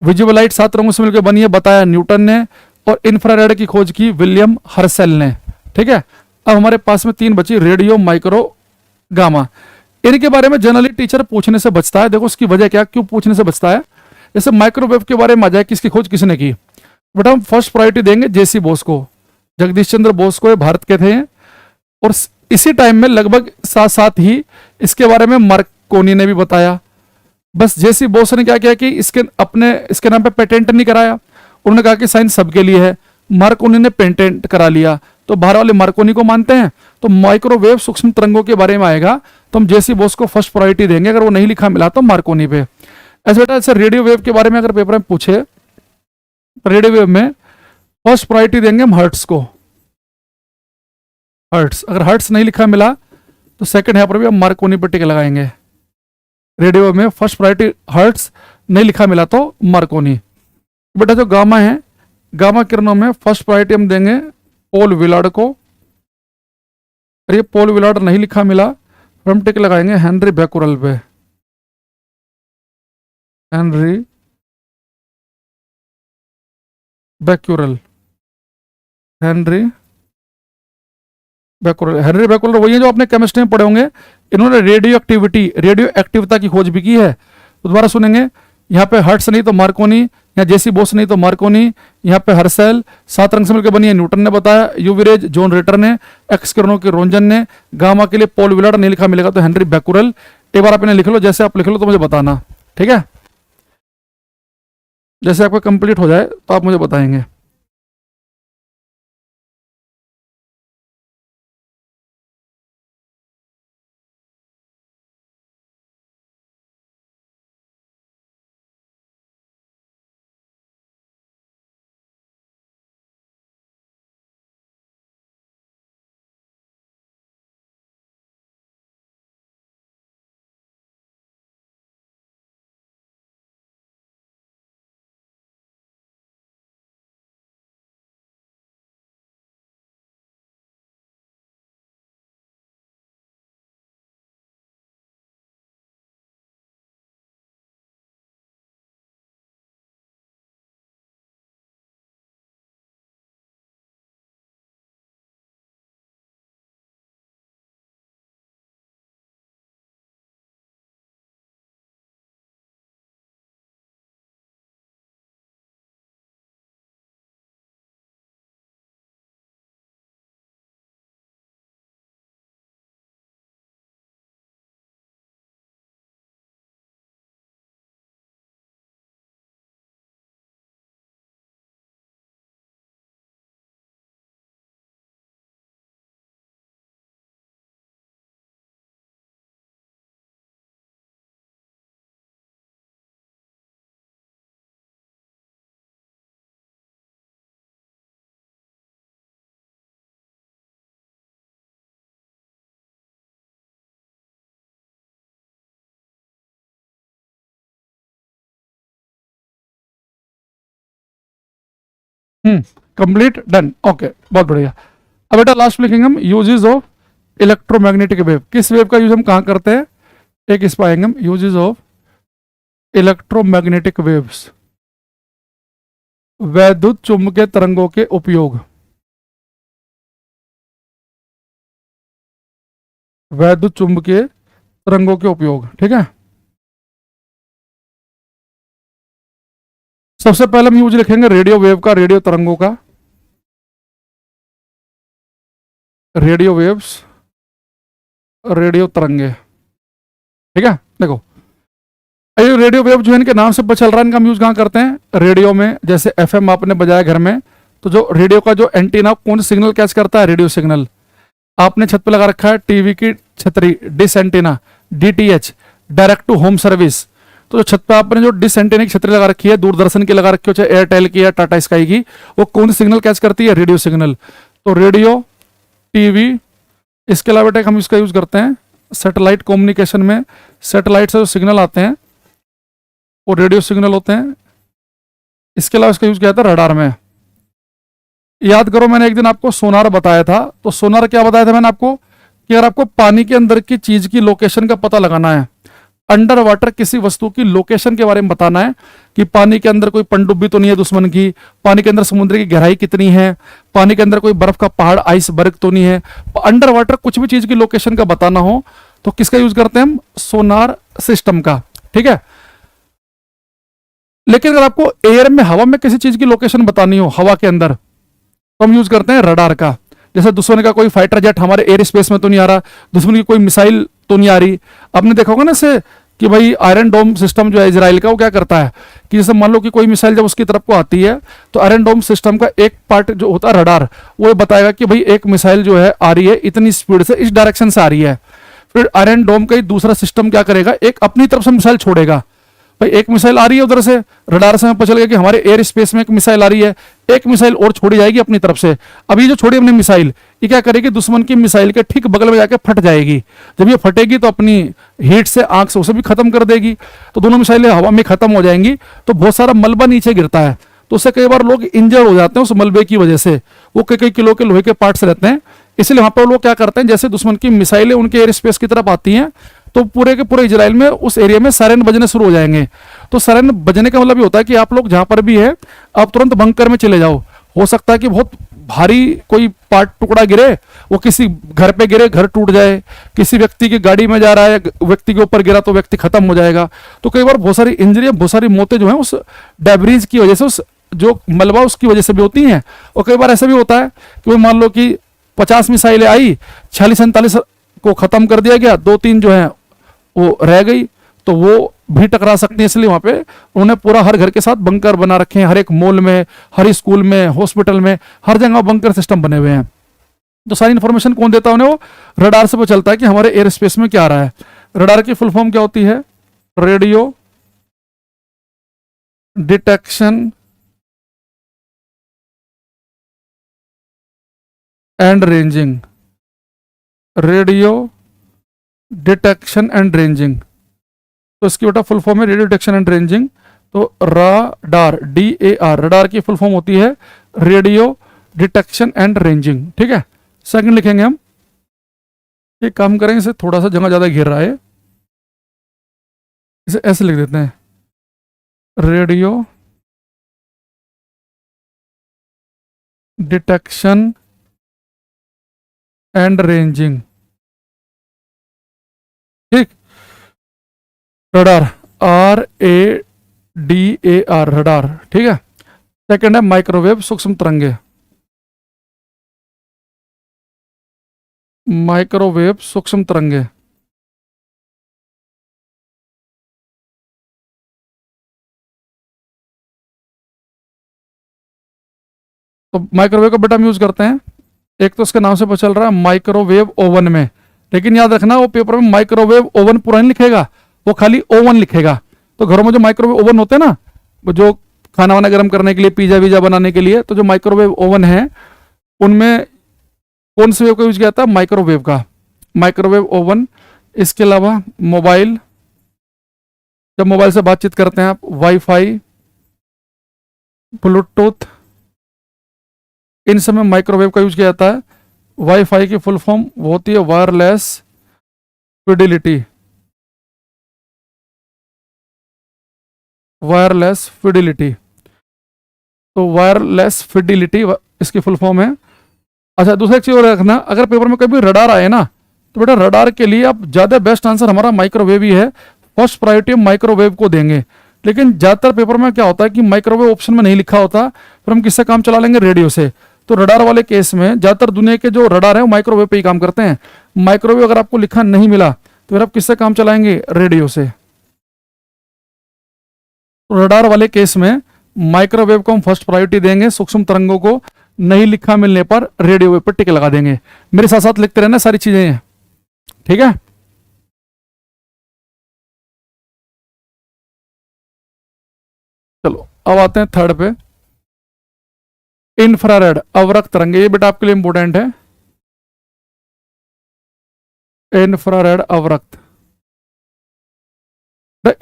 विजिबल लाइट 7 रंगों से मिलकर बनी है, बताया न्यूटन ने, और इंफ्रारेड की खोज की विलियम हर्सेल ने। ठीक है, अब हमारे पास में 3 बची, रेडियो, माइक्रो, गामा। इनके बारे में जनरली टीचर पूछने से बचता है। देखो उसकी वजह क्या, क्यों पूछने से बचता है। जैसे माइक्रोवेव के बारे में आ जाए, किसकी खोज किसने की, बेटा हम फर्स्ट प्रायोरिटी देंगे जेसी बोस को, जगदीश चंद्र बोस को, ये भारत के थे। और इसी टाइम में लगभग साथ साथ ही इसके बारे में मार्कोनी ने भी बताया। बस जेसी बोस ने क्या किया कि इसके नाम पे पेटेंट नहीं कराया, उन्होंने कहा कि साइंस सबके लिए है। मार्कोनी ने पेटेंट करा लिया, तो बाहर वाले मार्कोनी को मानते हैं। तो माइक्रोवेव सूक्ष्म तरंगों के बारे में आएगा तो हम जेसी बोस को फर्स्ट प्रायोरिटी देंगे, अगर वो नहीं लिखा मिला तो मार्कोनी पे। ऐसे बेटा ऐसे रेडियो वेव के बारे में अगर पेपर में पूछे, रेडियो वेव में फर्स्ट प्रायोरिटी देंगे हम हर्ट्स को, हर्ट्स। अगर हर्ट्स नहीं लिखा मिला तो सेकंड यहाँ पर भी हम मार्कोनी पर टिक लगाएंगे। रेडियो वेव में फर्स्ट प्रायोरिटी हर्ट्स, नहीं लिखा मिला तो मार्कोनी। बेटा जो गामा है, गामा किरणों में फर्स्ट प्रायोरिटी हम देंगे पॉल विलार्ड को। अरे ये पॉल विलार्ड नहीं लिखा मिला तो हम टिक लगाएंगे हेनरी बैकुरल पे, हेनरी बैक्यूरल, हेनरी बैकुलर। हेनरी बैकुलर वही है जो आपने केमिस्ट्री में पढ़े होंगे। इन्होंने रेडियो एक्टिविता की खोज भी की है। तो दोबारा सुनेंगे, यहाँ पे हर्ट्स नहीं तो मार्कोनी, यहाँ जेसी बोस नहीं तो मार्कोनी, यहाँ पे हर्सेल, 7 रंग से मिलकर बनी है न्यूटन ने बताया, यूवी रेज जॉन रेटर ने, एक्स किरणों के रोंजन ने, गामा के लिए पॉल विलार्ड, नहीं लिखा मिलेगा तो हेनरी बैकुरल। एक बार आप इन्हें लिख लो, जैसे आप लिख लो तो मुझे बताना, ठीक है। जैसे आपका कंप्लीट हो जाए तो आप मुझे बताएंगे। कंप्लीट, डन, ओके, बहुत बढ़िया। अब बेटा लास्ट लिखेंगे हम यूजेस ऑफ इलेक्ट्रोमैग्नेटिक वेव। किस वेव का यूज हम कहाँ करते हैं, एक इस पाएंगे हम, यूजेस ऑफ इलेक्ट्रोमैग्नेटिक वेव्स, वैद्युत चुंबकीय तरंगों के उपयोग, वैद्युत चुंबकीय तरंगों के उपयोग, ठीक है। सबसे पहले हम यूज लिखेंगे रेडियो वेव का, रेडियो तरंगों का, रेडियो वेव्स, रेडियो तरंगे, ठीक है। देखो ये रेडियो वेव जो है इनके नाम से पता चल रहा है, इनका हम यूज कहाँ करते हैं, रेडियो में। जैसे एफएम आपने बजाया घर में, तो जो रेडियो का जो एंटीना कौन सिग्नल कैच करता है, रेडियो सिग्नल। आपने छत पे लगा रखा है टीवी की छतरी, dish antenna, DTH, direct to home service. तो जो छत पे आपने जो डिश एंटीना की छतरी लगा रखी है, दूरदर्शन की लगा रखी हो, चाहे एयरटेल की या टाटा स्काई की, वो कौन सी सिग्नल कैच करती है, रेडियो सिग्नल। तो रेडियो, टीवी, इसके अलावा बेटा हम इसका यूज करते हैं सैटेलाइट कम्युनिकेशन में। सैटेलाइट से जो सिग्नल आते हैं वो रेडियो सिग्नल होते हैं। इसके अलावा इसका यूज किया था रडार में। याद करो मैंने एक दिन आपको सोनार बताया था, तो सोनार क्या बताया था मैंने आपको, कि अगर आपको पानी के अंदर की चीज की लोकेशन का पता लगाना है, अंडर वाटर किसी वस्तु की लोकेशन के बारे में बताना है कि पानी के अंदर कोई पनडुब्बी तो नहीं है दुश्मन की, पानी के अंदर समुद्र की गहराई कितनी है, पानी के अंदर कोई बर्फ का पहाड़ आइसबर्ग तो नहीं है। अंडर वाटर कुछ भी चीज की लोकेशन का बताना हो तो किसका यूज करते हैं हम? सोनार सिस्टम का। ठीक है। लेकिन अगर आपको एयर में, हवा में किसी चीज की लोकेशन बतानी हो, हवा के अंदर, तो हम यूज करते हैं रडार का। जैसे दुश्मन का कोई फाइटर जेट हमारे एयर स्पेस में तो नहीं आ रहा, दुश्मन की कोई मिसाइल तो नहीं आ रही। आपने देखा होगा ना से कि भाई आयरन डोम सिस्टम जो है इजराइल का, वो क्या करता है कि जैसे मान लो कि कोई मिसाइल जब उसकी तरफ को आती है तो आयरन डोम सिस्टम का एक पार्ट जो होता है रडार, वो ये बताएगा कि भाई एक मिसाइल जो है आ रही है इतनी स्पीड से, इस डायरेक्शन से आ रही है। फिर आयरन डोम का दूसरा सिस्टम क्या करेगा, एक अपनी तरफ से मिसाइल छोड़ेगा। भाई एक मिसाइल आ रही है उधर से, रडार से हमें पता चल गया कि हमारे एयर स्पेस में एक मिसाइल आ रही है, एक मिसाइल और छोड़ी जाएगी अपनी तरफ से। अभी जो छोड़ी हमने मिसाइल, ये क्या करेगी, दुश्मन की मिसाइल के ठीक बगल में जाके फट जाएगी। जब ये फटेगी तो अपनी हीट से, आंख से उसे भी खत्म कर देगी, तो दोनों मिसाइलें हवा में खत्म हो जाएंगी। तो बहुत सारा मलबा नीचे गिरता है, तो उससे कई बार लोग इंजर हो जाते हैं उस मलबे की वजह से। वो कई कई किलो के लोहे के पार्ट्स रहते हैं, इसलिए वहां पर लोग क्या करते हैं, जैसे दुश्मन की मिसाइलें उनके एयर स्पेस की तरफ आती हैं तो पूरे के पूरे इजराइल में उस एरिया में सायरन बजने शुरू हो जाएंगे। तो सायरन बजने का मतलब ये होता है कि आप लोग जहां पर भी है आप तुरंत बंकर में चले जाओ। हो सकता है कि बहुत भारी कोई पार्ट टुकड़ा गिरे, वो किसी घर पे गिरे, घर टूट जाए, किसी व्यक्ति की गाड़ी में जा रहा है, व्यक्ति के ऊपर गिरा तो व्यक्ति खत्म हो जाएगा। तो कई बार बहुत सारी इंजरी, बहुत सारी मौतें जो है उस डेब्रीज की वजह से, उस जो मलबा उसकी वजह से भी होती हैं। और कई बार ऐसा भी होता है कि मान लो कि 50 मिसाइलें आई, 46-47 को खत्म कर दिया गया, 2-3 जो है वो रह गई, तो वो भी टकरा सकती है। इसलिए वहां पे उन्होंने पूरा हर घर के साथ बंकर बना रखे हैं, हर एक मॉल में, हर स्कूल में, हॉस्पिटल में, हर जगह बंकर सिस्टम बने हुए हैं। तो सारी इंफॉर्मेशन कौन देता है उन्हें? वो रडार से पता चलता है कि हमारे एयर स्पेस में क्या आ रहा है। रडार की फुल फॉर्म क्या होती है? Radio detection and ranging. Radio detection and ranging, तो इसकी बेटा फुल फॉर्म है रेडियो डिटेक्शन एंड रेंजिंग। तो राडार, DAR, रडार की फुल फॉर्म होती है रेडियो डिटेक्शन एंड रेंजिंग। ठीक है। सेकंड लिखेंगे हम, एक काम करेंगे, इसे थोड़ा सा जगह ज्यादा घेर रहा है, इसे ऐसे लिख देते हैं, रेडियो डिटेक्शन एंड रेंजिंग। ठीक। Radar, RADAR, radar. ठीक है। सेकंड है माइक्रोवेव, सूक्ष्म तरंगे। माइक्रोवेव सूक्ष्म तरंगे, तो माइक्रोवेव का बेटा हम यूज करते हैं, एक तो उसके नाम से पता चल रहा है माइक्रोवेव ओवन में, लेकिन याद रखना वो पेपर में माइक्रोवेव ओवन पूरा नहीं लिखेगा, वो खाली ओवन लिखेगा। तो घरों में जो माइक्रोवेव ओवन होते हैं ना, वो जो खाना वाना गर्म करने के लिए, पिज्जा विजा बनाने के लिए, तो जो माइक्रोवेव ओवन है उनमें कौन से वेव का यूज किया जाता है? माइक्रोवेव का, माइक्रोवेव ओवन। इसके अलावा मोबाइल, जब मोबाइल से बातचीत करते हैं आप, वाईफाई, ब्लूटूथ, इन सब में माइक्रोवेव का यूज किया जाता है। वाईफाई की फुल फॉर्म वो होती है वायरलेस फिडिलिटी, वायरलेस फिडिलिटी। तो वायरलेस फिडिलिटी इसकी फुल फॉर्म है। अच्छा, दूसरा एक चीज और रखना, अगर पेपर में कभी रडार आए ना, तो बेटा रडार के लिए आप ज्यादा बेस्ट आंसर हमारा माइक्रोवेव ही है, फर्स्ट प्रायोरिटी हम माइक्रोवेव को देंगे। लेकिन ज्यादातर पेपर में क्या होता है कि माइक्रोवेव ऑप्शन में नहीं लिखा होता, फिर हम किससे काम चला लेंगे? रेडियो से। तो रडार वाले केस में ज्यादातर दुनिया के जो रडार है वो माइक्रोवेव पे ही काम करते हैं। माइक्रोवेव अगर आपको लिखा नहीं मिला तो फिर आप किससे काम चलाएंगे? रेडियो से। रडार वाले केस में माइक्रोवेव को हम फर्स्ट प्रायोरिटी देंगे, सूक्ष्म तरंगों को नहीं लिखा मिलने पर रेडियो वेव पर टिक लगा देंगे। मेरे साथ साथ लिखते रहना सारी चीजें, ठीक है। चलो अब आते हैं थर्ड पे, इंफ्रारेड अवरक्त तरंगे। ये बेटा आपके लिए इंपॉर्टेंट है, इंफ्रारेड अवरक्त।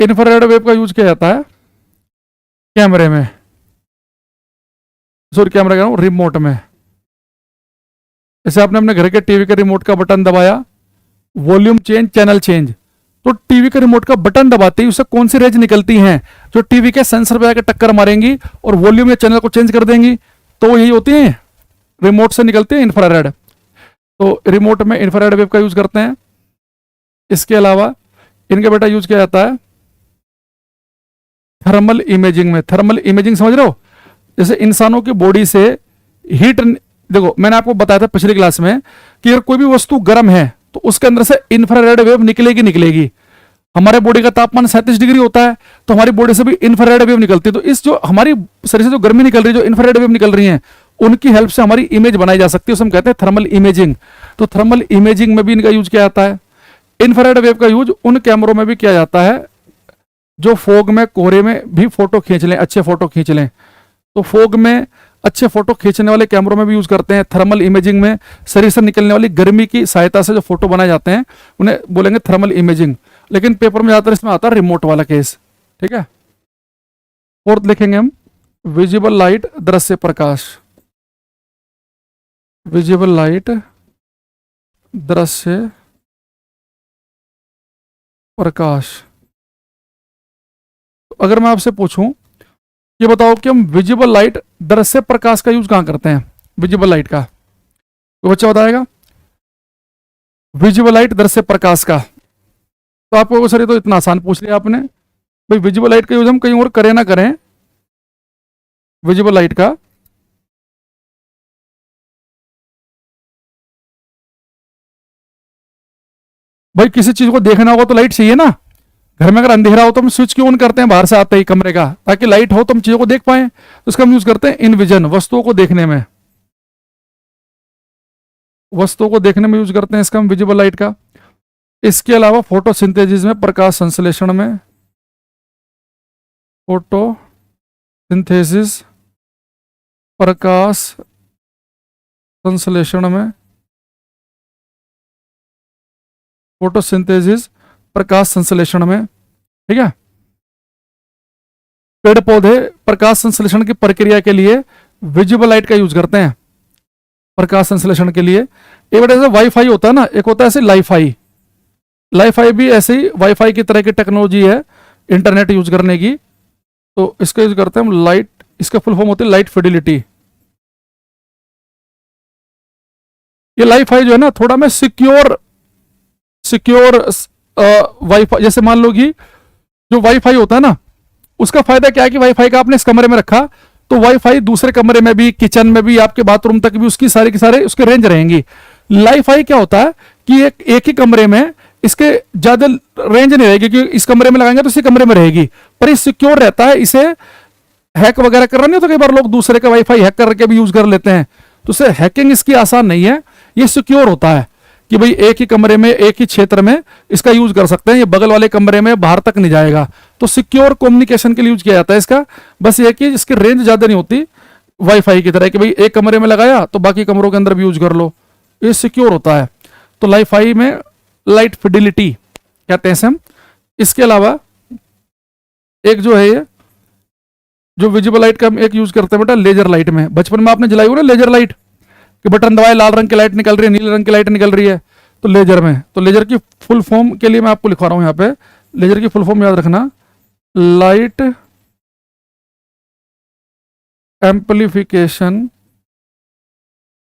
इंफ्रारेड वेव का यूज किया जाता है कैमरे में, सॉरी कैमरा कह रहा हूं, रिमोट में। जैसे आपने अपने घर के टीवी के रिमोट का बटन दबाया, वॉल्यूम चेंज, चैनल चेंज, तो टीवी के रिमोट का बटन दबाते ही उससे कौन सी रेज निकलती हैं जो टीवी के सेंसर पे आकर टक्कर मारेंगी और वॉल्यूम या चैनल को चेंज कर देंगी, तो यही होती हैं रिमोट से निकलती है इंफ्रारेड। तो रिमोट में इंफ्रारेड वेव का यूज करते हैं। इसके अलावा इनका बेटा यूज किया जाता है थर्मल इमेजिंग में। थर्मल इमेजिंग समझ रहे हो, जैसे इंसानों की बॉडी से हीट, देखो मैंने आपको बताया था पिछली क्लास में कि अगर कोई भी वस्तु गर्म है तो उसके अंदर से इंफ्रारेड वेव निकलेगी निकलेगी। हमारे बॉडी का तापमान 37 डिग्री होता है तो हमारी बॉडी से भी इंफ्रारेड वेव निकलती है। तो इस जो हमारी शरीर से जो गर्मी निकल रही है, जो इंफ्रारेड वेव निकल रही है, उनकी हेल्प से हमारी इमेज बनाई जा सकती है, उसे हम कहते हैं थर्मल इमेजिंग। तो थर्मल इमेजिंग में भी इनका यूज किया जाता है। इंफ्रारेड वेव का यूज उन कैमरों में भी किया जाता है जो फोग में, कोहरे में भी फोटो खींच लें, अच्छे फोटो खींच लें। तो फोग में अच्छे फोटो खींचने वाले कैमरों में भी यूज करते हैं। थर्मल इमेजिंग में शरीर से निकलने वाली गर्मी की सहायता से जो फोटो बनाए जाते हैं उन्हें बोलेंगे थर्मल इमेजिंग। लेकिन पेपर में ज्यादातर इसमें आता है रिमोट वाला केस। ठीक है, फोर्थ लिखेंगे हम विजिबल लाइट, दृश्य प्रकाश। विजिबल लाइट, दृश्य प्रकाश। अगर मैं आपसे पूछूं ये बताओ कि हम विजिबल लाइट, दृश्य प्रकाश का यूज कहां करते हैं? विजिबल लाइट का तो बच्चा बताएगा। विजिबल लाइट, दृश्य प्रकाश का। तो आपको सर ये तो इतना आसान पूछ लिया आपने भाई, विजिबल लाइट का यूज हम कहीं और करें ना करें, विजिबल लाइट का भाई किसी चीज को देखना होगा तो लाइट चाहिए ना। घर में अगर अंधेरा हो तो हम स्विच क्यों ऑन करते हैं बाहर से आते ही कमरे का, ताकि लाइट हो तो हम चीजों को देख पाए। तो इसका हम यूज करते हैं इन विजन, वस्तुओं को देखने में, वस्तुओं को देखने में यूज करते हैं इसका हम विजिबल लाइट का। इसके अलावा फोटोसिंथेसिस में, प्रकाश संश्लेषण में, फोटोसिंथेसिस प्रकाश संश्लेषण में, फोटोसिंथेसिस प्रकाश संश्लेषण में। ठीक है, पेड़ पौधे प्रकाश संश्लेषण की प्रक्रिया के लिए विजिबल लाइट का यूज करते हैं प्रकाश संश्लेषण के लिए। एक बड़ा जैसे वाईफाई होता है ना, एक होता है ऐसे लाईफाई। लाईफाई भी ऐसे ही वाईफाई की तरह की टेक्नोलॉजी है इंटरनेट यूज करने की। तो इसका यूज करते हैं हम लाइट, इसका फुल फॉर्म होती है लाइट फिडिलिटी। ये लाईफाई जो है ना थोड़ा मैं सिक्योर वाईफाई, जैसे मान लो कि जो वाईफाई होता है ना उसका फायदा क्या है कि वाईफाई का आपने इस कमरे में रखा तो वाईफाई दूसरे कमरे में भी, किचन में भी, आपके बाथरूम तक भी उसकी सारे के सारे उसके रेंज रहेंगी। लाईफाई क्या होता है कि एक ही कमरे में इसके ज्यादा रेंज नहीं रहेगी, क्योंकि इस कमरे में लगाएंगे तो इसी कमरे में रहेगी, पर ये सिक्योर रहता है। इसे हैक वगैरह करना नहीं होता, कई बार लोग दूसरे का वाईफाई हैक करके भी यूज कर लेते हैं, तो इसे हैकिंग इसकी आसान नहीं है। ये सिक्योर होता है कि भाई एक ही कमरे में, एक ही क्षेत्र में इसका यूज कर सकते हैं, ये बगल वाले कमरे में बाहर तक नहीं जाएगा। तो सिक्योर कम्युनिकेशन के लिए यूज किया जाता है इसका। बस ये कि इसकी रेंज ज्यादा नहीं होती वाईफाई की तरह कि भाई एक कमरे में लगाया तो बाकी कमरों के अंदर भी यूज कर लो, ये सिक्योर होता है। तो लाईफाई में लाइट फिडिलिटी कहते हैं इसे हम। इसके अलावा एक जो है ये जो विजिबल लाइट का हम एक यूज करते हैं बेटा लेजर लाइट में। बचपन में आपने जलाई हो ना लेजर लाइट, कि बटन दबाए लाल रंग की लाइट निकल रही है, नीले रंग की लाइट निकल रही है, तो लेजर में। तो लेजर की फुल फॉर्म के लिए मैं आपको लिखवा रहा हूं यहाँ पे, लेजर की फुल फॉर्म याद रखना, light amplification,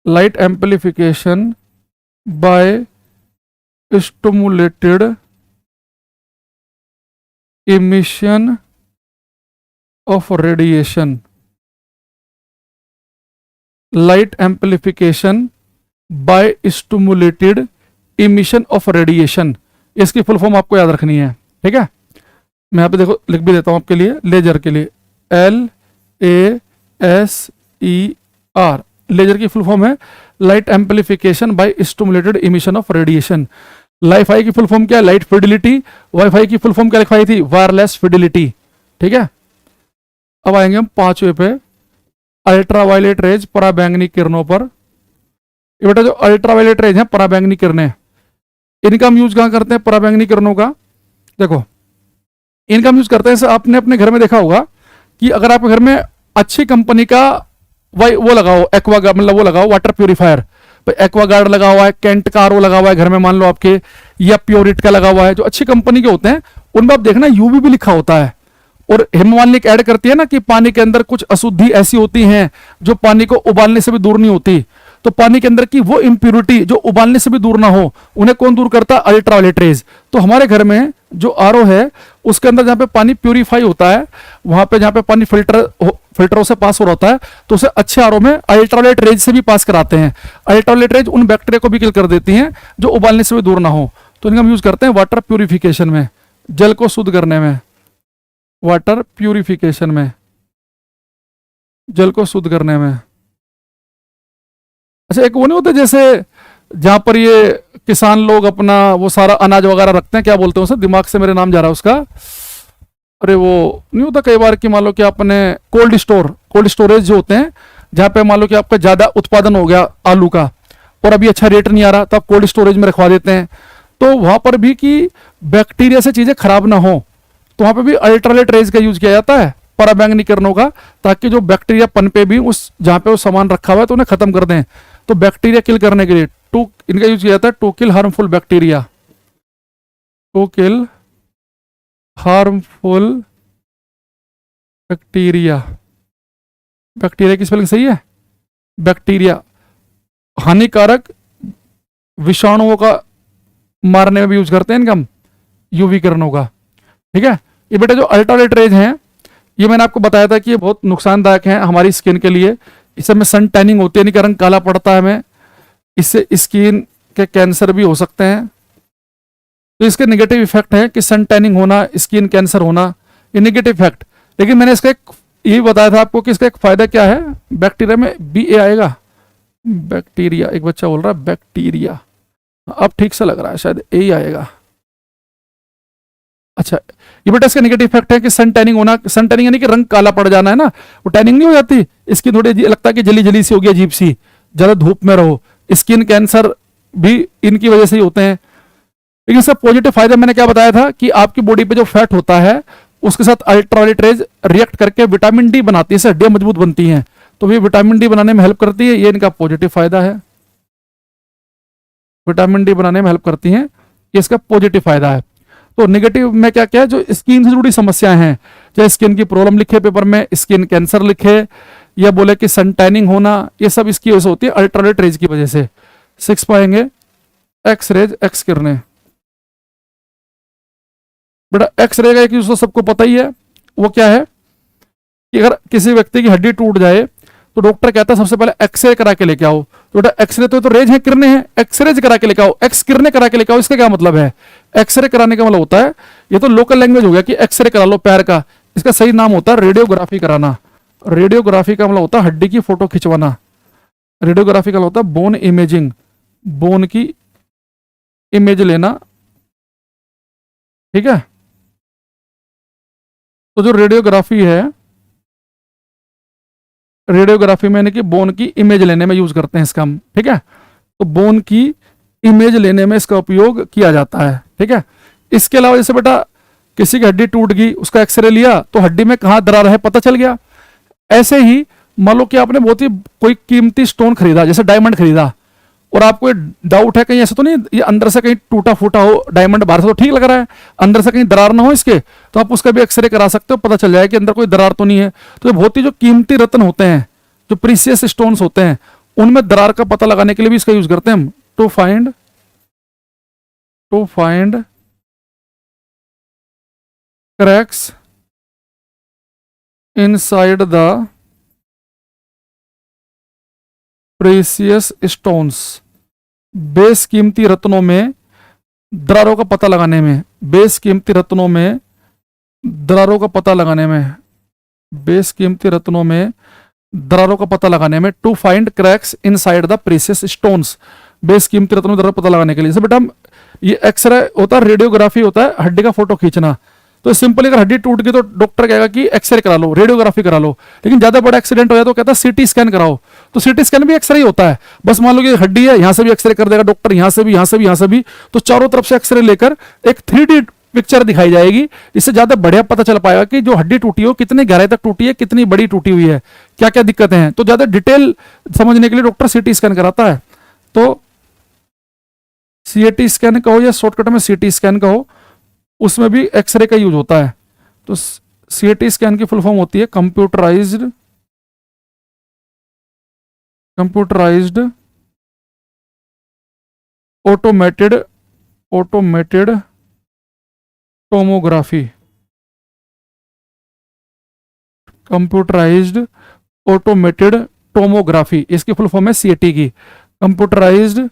light amplification by stimulated emission of radiation, light amplification by stimulated emission of radiation। इसकी फुल फॉर्म आपको याद रखनी है, ठीक है। मैं यहाँ पे देखो लिख भी देता हूँ आपके लिए, लेजर के लिए LASER, लेजर की फुल फॉर्म है light amplification by stimulated emission of radiation. Li-Fi की फुल फॉर्म क्या है? Light fidelity. वाईफाई की फुल फॉर्म क्या लिखवाई थी? वायरलेस फिडिलिटी, ठीक है। अब आएंगे हम पांचवे पे, अल्ट्रावायलेट रेज, पराबैंगनी किरणों पर। ये बेटा जो अल्ट्रावायलेट रेज है, पराबैंगनी किरणें, इनका हम यूज कहां करते हैं? पराबैंगनी किरणों का देखो इनका हम यूज करते हैं, आपने अपने घर में देखा होगा कि अगर आपके घर में अच्छी कंपनी का वो लगाओ, एक्वागार्ड, मतलब वो लगाओ वाटर प्यूरिफायर, एक्वागार्ड लगा हुआ है, कैंट का आरओ लगा हुआ है घर में मान लो आपके, या प्योरिट का लगा हुआ है, जो अच्छी कंपनी के होते हैं उनमें आप देखना यूवी भी लिखा होता है। और हेमा मालिनी ऐड करती है ना कि पानी के अंदर कुछ अशुद्धि ऐसी होती हैं जो पानी को उबालने से भी दूर नहीं होती, तो पानी के अंदर की वो इंप्योरिटी जो उबालने से भी दूर ना हो, उन्हें कौन दूर करता है? Ultraviolet rays. तो हमारे घर में जो आरओ है उसके अंदर जहां पे पानी प्यूरिफाई होता है, वहां पे जहां पे पानी फिल्टरों से पास हो रहा होता है, तो उसे अच्छे आरओ में अल्ट्रावायलेट रेज से भी पास कराते हैं। अल्ट्रावायलेट रेज उन बैक्टीरिया को भी किल कर देती हैं जो उबालने से भी दूर ना हो, तो इनका हम यूज करते हैं वाटर प्यूरिफिकेशन में, जल को शुद्ध करने में, वाटर प्यूरिफिकेशन में, जल को शुद्ध करने में। अच्छा, एक वो नहीं होता जैसे जहां पर ये किसान लोग अपना वो सारा अनाज वगैरह रखते हैं, क्या बोलते हैं उसे, दिमाग से मेरे नाम जा रहा है उसका, अरे वो नहीं होता कई बार कि मान लो कि आपने कोल्ड स्टोरेज जो होते हैं, जहां पे मान लो कि आपका ज्यादा उत्पादन हो गया आलू का और अभी अच्छा रेट नहीं आ रहा, तो आप कोल्ड स्टोरेज में रखवा देते हैं, तो वहां पर भी कि बैक्टीरिया से चीजें खराब ना हो, तो वहां पे भी अल्ट्रावायलेट रेज का यूज किया जाता है, पराबैंगनीकरणों का, ताकि जो बैक्टीरिया पनपे भी उस जहां पे वो सामान रखा हुआ है तो उन्हें खत्म कर दें। तो बैक्टीरिया किल करने के लिए इनका यूज किया जाता है, to kill harmful bacteria, to kill harmful bacteria. Bacteria की स्पेलिंग सही है? बैक्टीरिया हानिकारक विषाणुओं का मारने में भी यूज करते हैं इनका हम, यूवी किरणों का। ठीक है, ये बेटा जो अल्ट्रावायलेट रेज हैं, ये मैंने आपको बताया था कि ये बहुत नुकसानदायक है हमारी स्किन के लिए। इससे हमें सन टैनिंग होती है, यानी कि रंग काला पड़ता है हमें, इससे स्किन के कैंसर भी हो सकते हैं। तो इसके नेगेटिव इफेक्ट है कि सन टैनिंग होना, स्किन कैंसर होना, ये नेगेटिव इफेक्ट। लेकिन मैंने इसका एक यही बताया था आपको कि इसका एक फायदा क्या है, बैक्टीरिया में BA आएगा, बैक्टीरिया, एक बच्चा बोल रहा है बैक्टीरिया, अब ठीक से लग रहा है, शायद ए ही आएगा। अच्छा, ये बेटा इसका नेगेटिव इफेक्ट है कि सन टैनिंग होना, सन टैनिंग यानी कि रंग काला पड़ जाना है ना, वो टैनिंग नहीं हो जाती, इसकी थोड़ी लगता है कि जली जली सी होगी, अजीब सी, ज्यादा धूप में रहो, स्किन कैंसर भी इनकी वजह से ही होते हैं। लेकिन इसका पॉजिटिव फायदा मैंने क्या बताया था कि आपकी बॉडी पे जो फैट होता है उसके साथ अल्ट्रावायलेट रेज रिएक्ट करके विटामिन डी बनाती है, इससे हड्डियां मजबूत बनती हैं, तो ये विटामिन डी बनाने में हेल्प करती है, ये इनका पॉजिटिव फायदा है, विटामिन डी बनाने में हेल्प करती हैं, ये इसका पॉजिटिव फायदा है। तो नेगेटिव में क्या क्या है, जो स्किन से जुड़ी समस्याएं हैं, चाहे स्किन की प्रॉब्लम लिखे पेपर में, स्किन कैंसर लिखे, या बोले कि सन टैनिंग होना, ये सब इसकी वजह से होती है, अल्ट्रावायलेट रेज की वजह से। 6 पाएंगे एक्स रेज, एक्स किरणें। बेटा एक्स रे का एक यूज तो सबको पता ही है, वो क्या है कि अगर किसी व्यक्ति की हड्डी टूट जाए तो डॉक्टर कहता है सबसे पहले एक्सरे करा के लेके आओ। तो बेटा एक्सरे तो रेज है, किरणें हैं, एक्सरे करा के लेके आओ, एक्स किरणें करा के लेके आओ। इसका क्या मतलब है? एक्सरे कराने का मतलब होता है, ये तो लोकल लैंग्वेज हो गया कि एक्सरे करा लो पैर का, इसका सही नाम होता है रेडियोग्राफी कराना। रेडियोग्राफी का मतलब होता है हड्डी की फोटो खिंचवाना, रेडियोग्राफी का मतलब होता है बोन इमेजिंग, बोन की इमेज लेना। ठीक है, तो जो रेडियोग्राफी है, रेडियोग्राफी में यानी कि बोन की इमेज लेने में यूज करते हैं इसका हम। ठीक है, तो बोन की इमेज लेने में इसका उपयोग किया जाता है। ठीक है, इसके अलावा जैसे बेटा किसी की हड्डी टूट गई, उसका एक्सरे लिया तो हड्डी में कहाँ दरार है पता चल गया। ऐसे ही मान लो कि आपने बहुत ही कोई कीमती स्टोन खरीदा, जैसे डायमंड खरीदा, और आपको डाउट है कहीं ऐसा तो नहीं ये अंदर से कहीं टूटा फूटा हो, डायमंड बाहर से तो ठीक लग रहा है, अंदर से कहीं दरार ना हो इसके, तो आप उसका भी एक्सरे करा सकते हो, पता चल जाए कि अंदर कोई दरार तो नहीं है। तो ये बहुत ही जो कीमती रत्न होते हैं, जो प्रीसियस स्टोन्स होते हैं, उनमें दरार का पता लगाने के लिए भी इसका यूज करते हैं हम, to find cracks inside the precious stones. बेस कीमती रत्नों में दरारों का पता लगाने में, बेस कीमती रत्नों में दरारों का पता लगाने में, बेस कीमती रत्नों में दरारों का पता लगाने में, to find cracks inside the precious stones, बेस कीमती रत्नों में दरार पता लगाने के लिए। जैसे बेटा हम ये एक्सरे होता है, रेडियोग्राफी होता है हड्डी का फोटो खींचना, तो सिंपली अगर हड्डी टूट गई तो डॉक्टर कहेगा कि एक्सरे करा लो, रेडियोग्राफी करा लो। लेकिन ज्यादा बड़ा एक्सीडेंट हो जाए तो कहता है सीटी स्कैन कराओ, तो सीटी स्कैन भी एक्सरे ही होता है। बस मान लो कि हड्डी है, यहां से भी एक्सरे कर देगा डॉक्टर, यहां से भी, यहां से भी, यहां से भी, तो चारों तरफ से एक्सरे लेकर एक 3D पिक्चर दिखाई जाएगी। इससे ज्यादा बढ़िया पता चल पाएगा कि जो हड्डी टूटी हो कितनी गहराई तक टूटी है, कितनी बड़ी टूटी हुई है, क्या क्या दिक्कतें हैं। तो ज्यादा डिटेल समझने के लिए डॉक्टर सीटी स्कैन कराता है। तो सीएटी स्कैन कहो या शॉर्टकट में सीटी स्कैन कहो, उसमें भी एक्सरे का यूज होता है। तो सीएटी स्कैन की फुल फॉर्म होती है computerised automated automated tomography. Computerised automated tomography, इसकी फुल फॉर्म है सीएटी की, कंप्यूटराइज्ड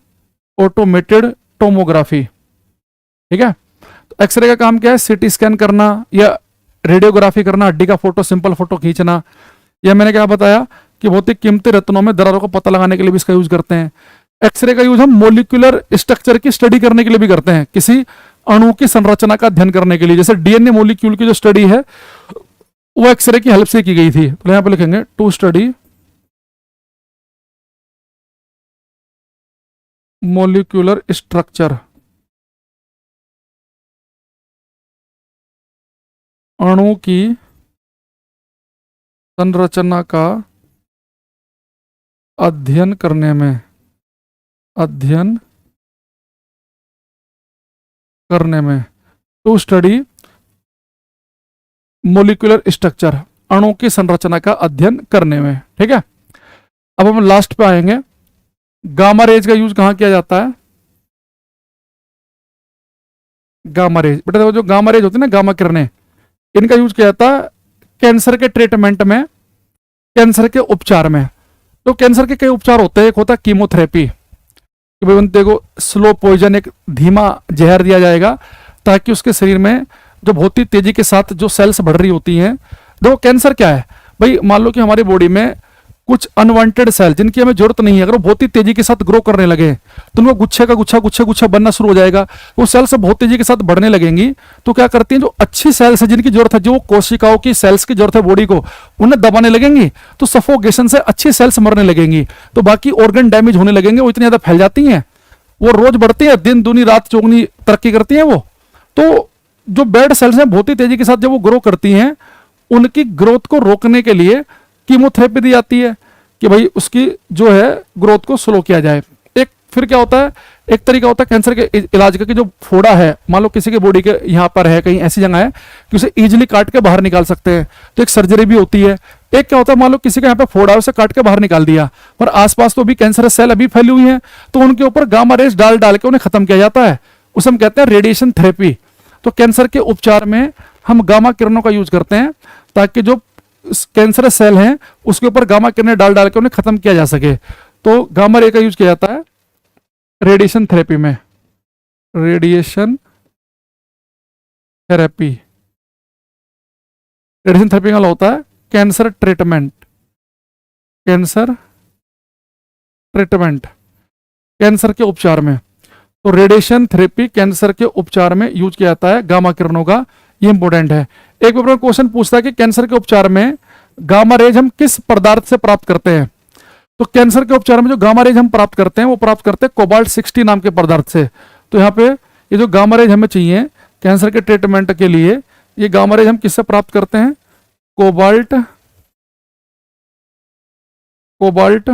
ऑटोमेटेड टोमोग्राफी। ठीक है। तो एक्सरे का काम क्या है? सीटी स्कैन करना या रेडियोग्राफी करना, हड्डी का फोटो, सिंपल फोटो खींचना। या मैंने क्या बताया कि भौतिक कीमती रत्नों में दरारों को पता लगाने के लिए भी इसका यूज करते हैं। एक्सरे का यूज हम मोलिकुलर स्ट्रक्चर की स्टडी करने के लिए भी करते हैं, किसी अणु की संरचना का अध्ययन करने के लिए। जैसे डीएनए मोलिक्यूल की जो स्टडी है वो एक्सरे की हेल्प से की गई थी। तो यहां पे लिखेंगे टू स्टडी मोलिकुलर स्ट्रक्चर, अणु की संरचना का अध्ययन करने में, अध्ययन करने में, टू स्टडी मोलिकुलर स्ट्रक्चर, अणु की संरचना का अध्ययन करने में। ठीक है। अब हम लास्ट पे आएंगे, गामा रेज का यूज कहां किया जाता है? गामा रेज, बेटा देखो जो गामा रेज होती है ना, गामा किरणें, इनका यूज किया जाता है कैंसर के ट्रीटमेंट में, कैंसर के उपचार में। तो कैंसर के कई उपचार होते हैं। एक होता है कीमोथेरेपी, कि भाई बंदे को स्लो पॉइजन, एक धीमा जहर दिया जाएगा ताकि उसके शरीर में जो बहुत ही तेजी के साथ जो सेल्स बढ़ रही होती हैं। देखो कैंसर क्या है भाई, मान लो कि हमारी बॉडी में कुछ अनवांटेड सेल जिनकी हमें जरूरत नहीं है, अगर वो बहुत ही तेजी के साथ ग्रो करने लगे तो उनको गुच्छे का गुच्छा गुच्छा गुच्छा बनना शुरू हो जाएगा। वो सेल्स बहुत तेजी के साथ बढ़ने लगेंगी तो क्या करती हैं, जो अच्छी सेल्स है जिनकी जरूरत है, जो कोशिकाओं की सेल्स की जरूरत है बॉडी को, उन्हें दबाने लगेंगी। तो सफोकेशन से अच्छी सेल्स मरने लगेंगी, तो बाकी ऑर्गन डैमेज होने लगेंगे। वो इतनी ज्यादा फैल जाती हैं, वो रोज बढ़ती है, दिन दूनी रात चौगनी तरक्की करती हैं वो। तो जो बेड सेल्स हैं बहुत ही तेजी के साथ जब वो ग्रो करती हैं, उनकी ग्रोथ को रोकने के लिए कीमोथेरेपी दी जाती है कि भाई उसकी जो है ग्रोथ को स्लो किया जाए। एक फिर क्या होता है, एक तरीका होता है कैंसर के इलाज का कि जो फोड़ा है, मान लो किसी के बॉडी के यहाँ पर है, कहीं ऐसी जगह है कि उसे इजीली काट के बाहर निकाल सकते हैं, तो एक सर्जरी भी होती है। एक क्या होता है, मान लो किसी के यहाँ पे फोड़ा है, उसे काट के बाहर निकाल दिया, पर आसपास तो भी कैंसरस सेल अभी फैली हुई है, तो उनके ऊपर गामा रेज डाल डाल के उन्हें खत्म किया जाता है। उसे हम कहते हैं रेडिएशन थेरेपी। तो कैंसर के उपचार में हम गामा किरणों का यूज करते हैं ताकि जो कैंसरस सेल हैं उसके ऊपर गामा किरणें डाल डाल के उन्हें खत्म किया जा सके। तो गामा रे का यूज किया जाता है रेडिएशन थेरेपी में, रेडिएशन थेरेपी। रेडिएशन थेरेपी का होता है cancer treatment, cancer treatment, cancer के उपचार में। तो रेडिएशन थेरेपी कैंसर के उपचार में यूज किया जाता है गामा किरणों का, ये इंपॉर्टेंट है। एक पेपर में क्वेश्चन पूछता है कि कैंसर के उपचार में गामा रेज हम किस पदार्थ से प्राप्त करते हैं? तो कैंसर के उपचार में जो गामा रेज हम प्राप्त करते हैं वो प्राप्त करते हैं कोबाल्ट-60 नाम के पदार्थ से। तो यहाँ पे ये जो गामा रेज हमें चाहिए कैंसर के ट्रीटमेंट के लिए, ये गामा रेज हम किससे प्राप्त करते हैं? कोबाल्ट कोबाल्ट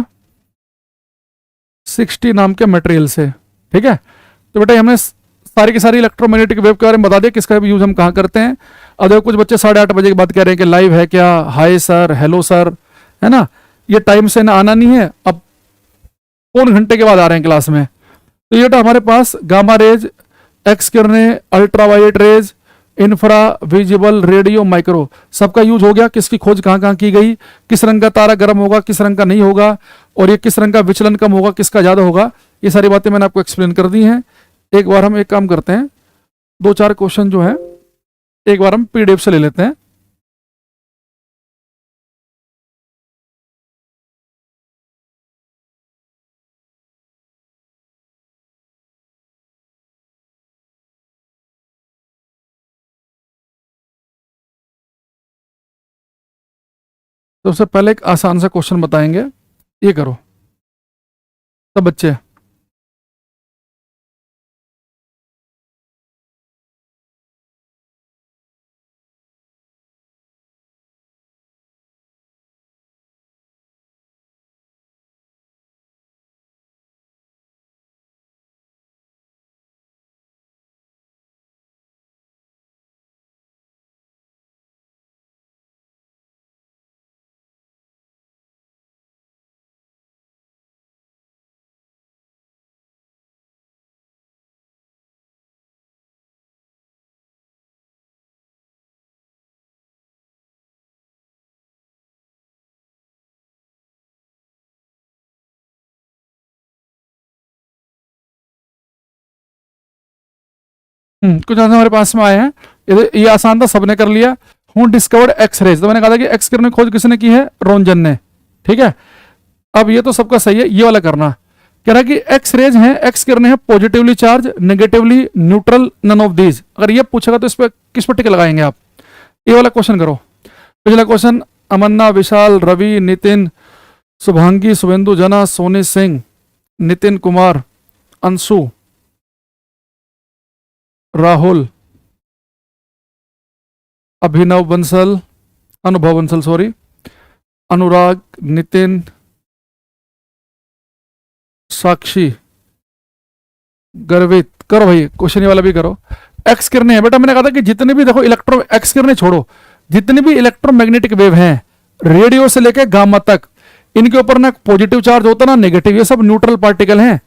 60 नाम के मटेरियल से। ठीक है। तो बेटा हमने सारी की सारी इलेक्ट्रोमैग्नेटिक वेव के बारे में बता दिया, किसका भी यूज हम कहाँ करते हैं। अब देखो कुछ बच्चे 8:30 बजे के बाद कह रहे हैं कि लाइव है क्या, हाय सर, हेलो सर, है ना, ये टाइम से ना आना नहीं है, अब पौन घंटे के बाद आ रहे हैं क्लास में। तो ये बेटा हमारे पास गामा रेज, एक्स किरणें, ultraviolet rays, infra visible, radio, micro, सबका यूज हो गया। किसकी खोज कहाँ कहाँ की गई, किस रंग का तारा गर्म होगा, किस रंग का नहीं होगा, और ये किस रंग का विचलन कम होगा, किसका ज्यादा होगा, ये सारी बातें मैंने आपको एक्सप्लेन कर दी हैं। एक बार हम एक काम करते हैं, 2-4 क्वेश्चन जो है एक बार हम पीडीएफ से ले लेते हैं। तो सबसे पहले एक आसान सा क्वेश्चन बताएंगे, ये करो सब बच्चे। कुछ आंसर हमारे पास में आए हैं। ये आसान था, सबने कर लिया। हु डिस्कवर्ड एक्स रेज, तो मैंने कहा था कि एक्स किरण की खोज किसने की है, रोंजन ने। ठीक है, अब ये तो सबका सही है, ये वाला करना। कह रहा है कि एक्स रेज हैं, एक्स किरणें हैं positively charge, negatively neutral, none of these. अगर ये पूछेगा तो इस पर किस पर टिक लगाएंगे आप, ये वाला क्वेश्चन करो। पिछला क्वेश्चन, अमन्ना, विशाल, रवि, नितिन, शुभांगी, शुभेंदु, जना, सोनी सिंह, नितिन कुमार, अंशु, राहुल, अभिनव बंसल, अनुभव बंसल सॉरी, अनुराग, नितिन, साक्षी, गर्वित। करो भाई, क्वेश्चन ये वाला भी करो। एक्स किरणें हैं बेटा, मैंने कहा था कि जितने भी देखो इलेक्ट्रो, एक्स किरणें छोड़ो, जितने भी इलेक्ट्रोमैग्नेटिक वेव हैं रेडियो से लेकर गामा तक, इनके ऊपर ना पॉजिटिव चार्ज होता ना नेगेटिव, ये सब न्यूट्रल पार्टिकल हैं।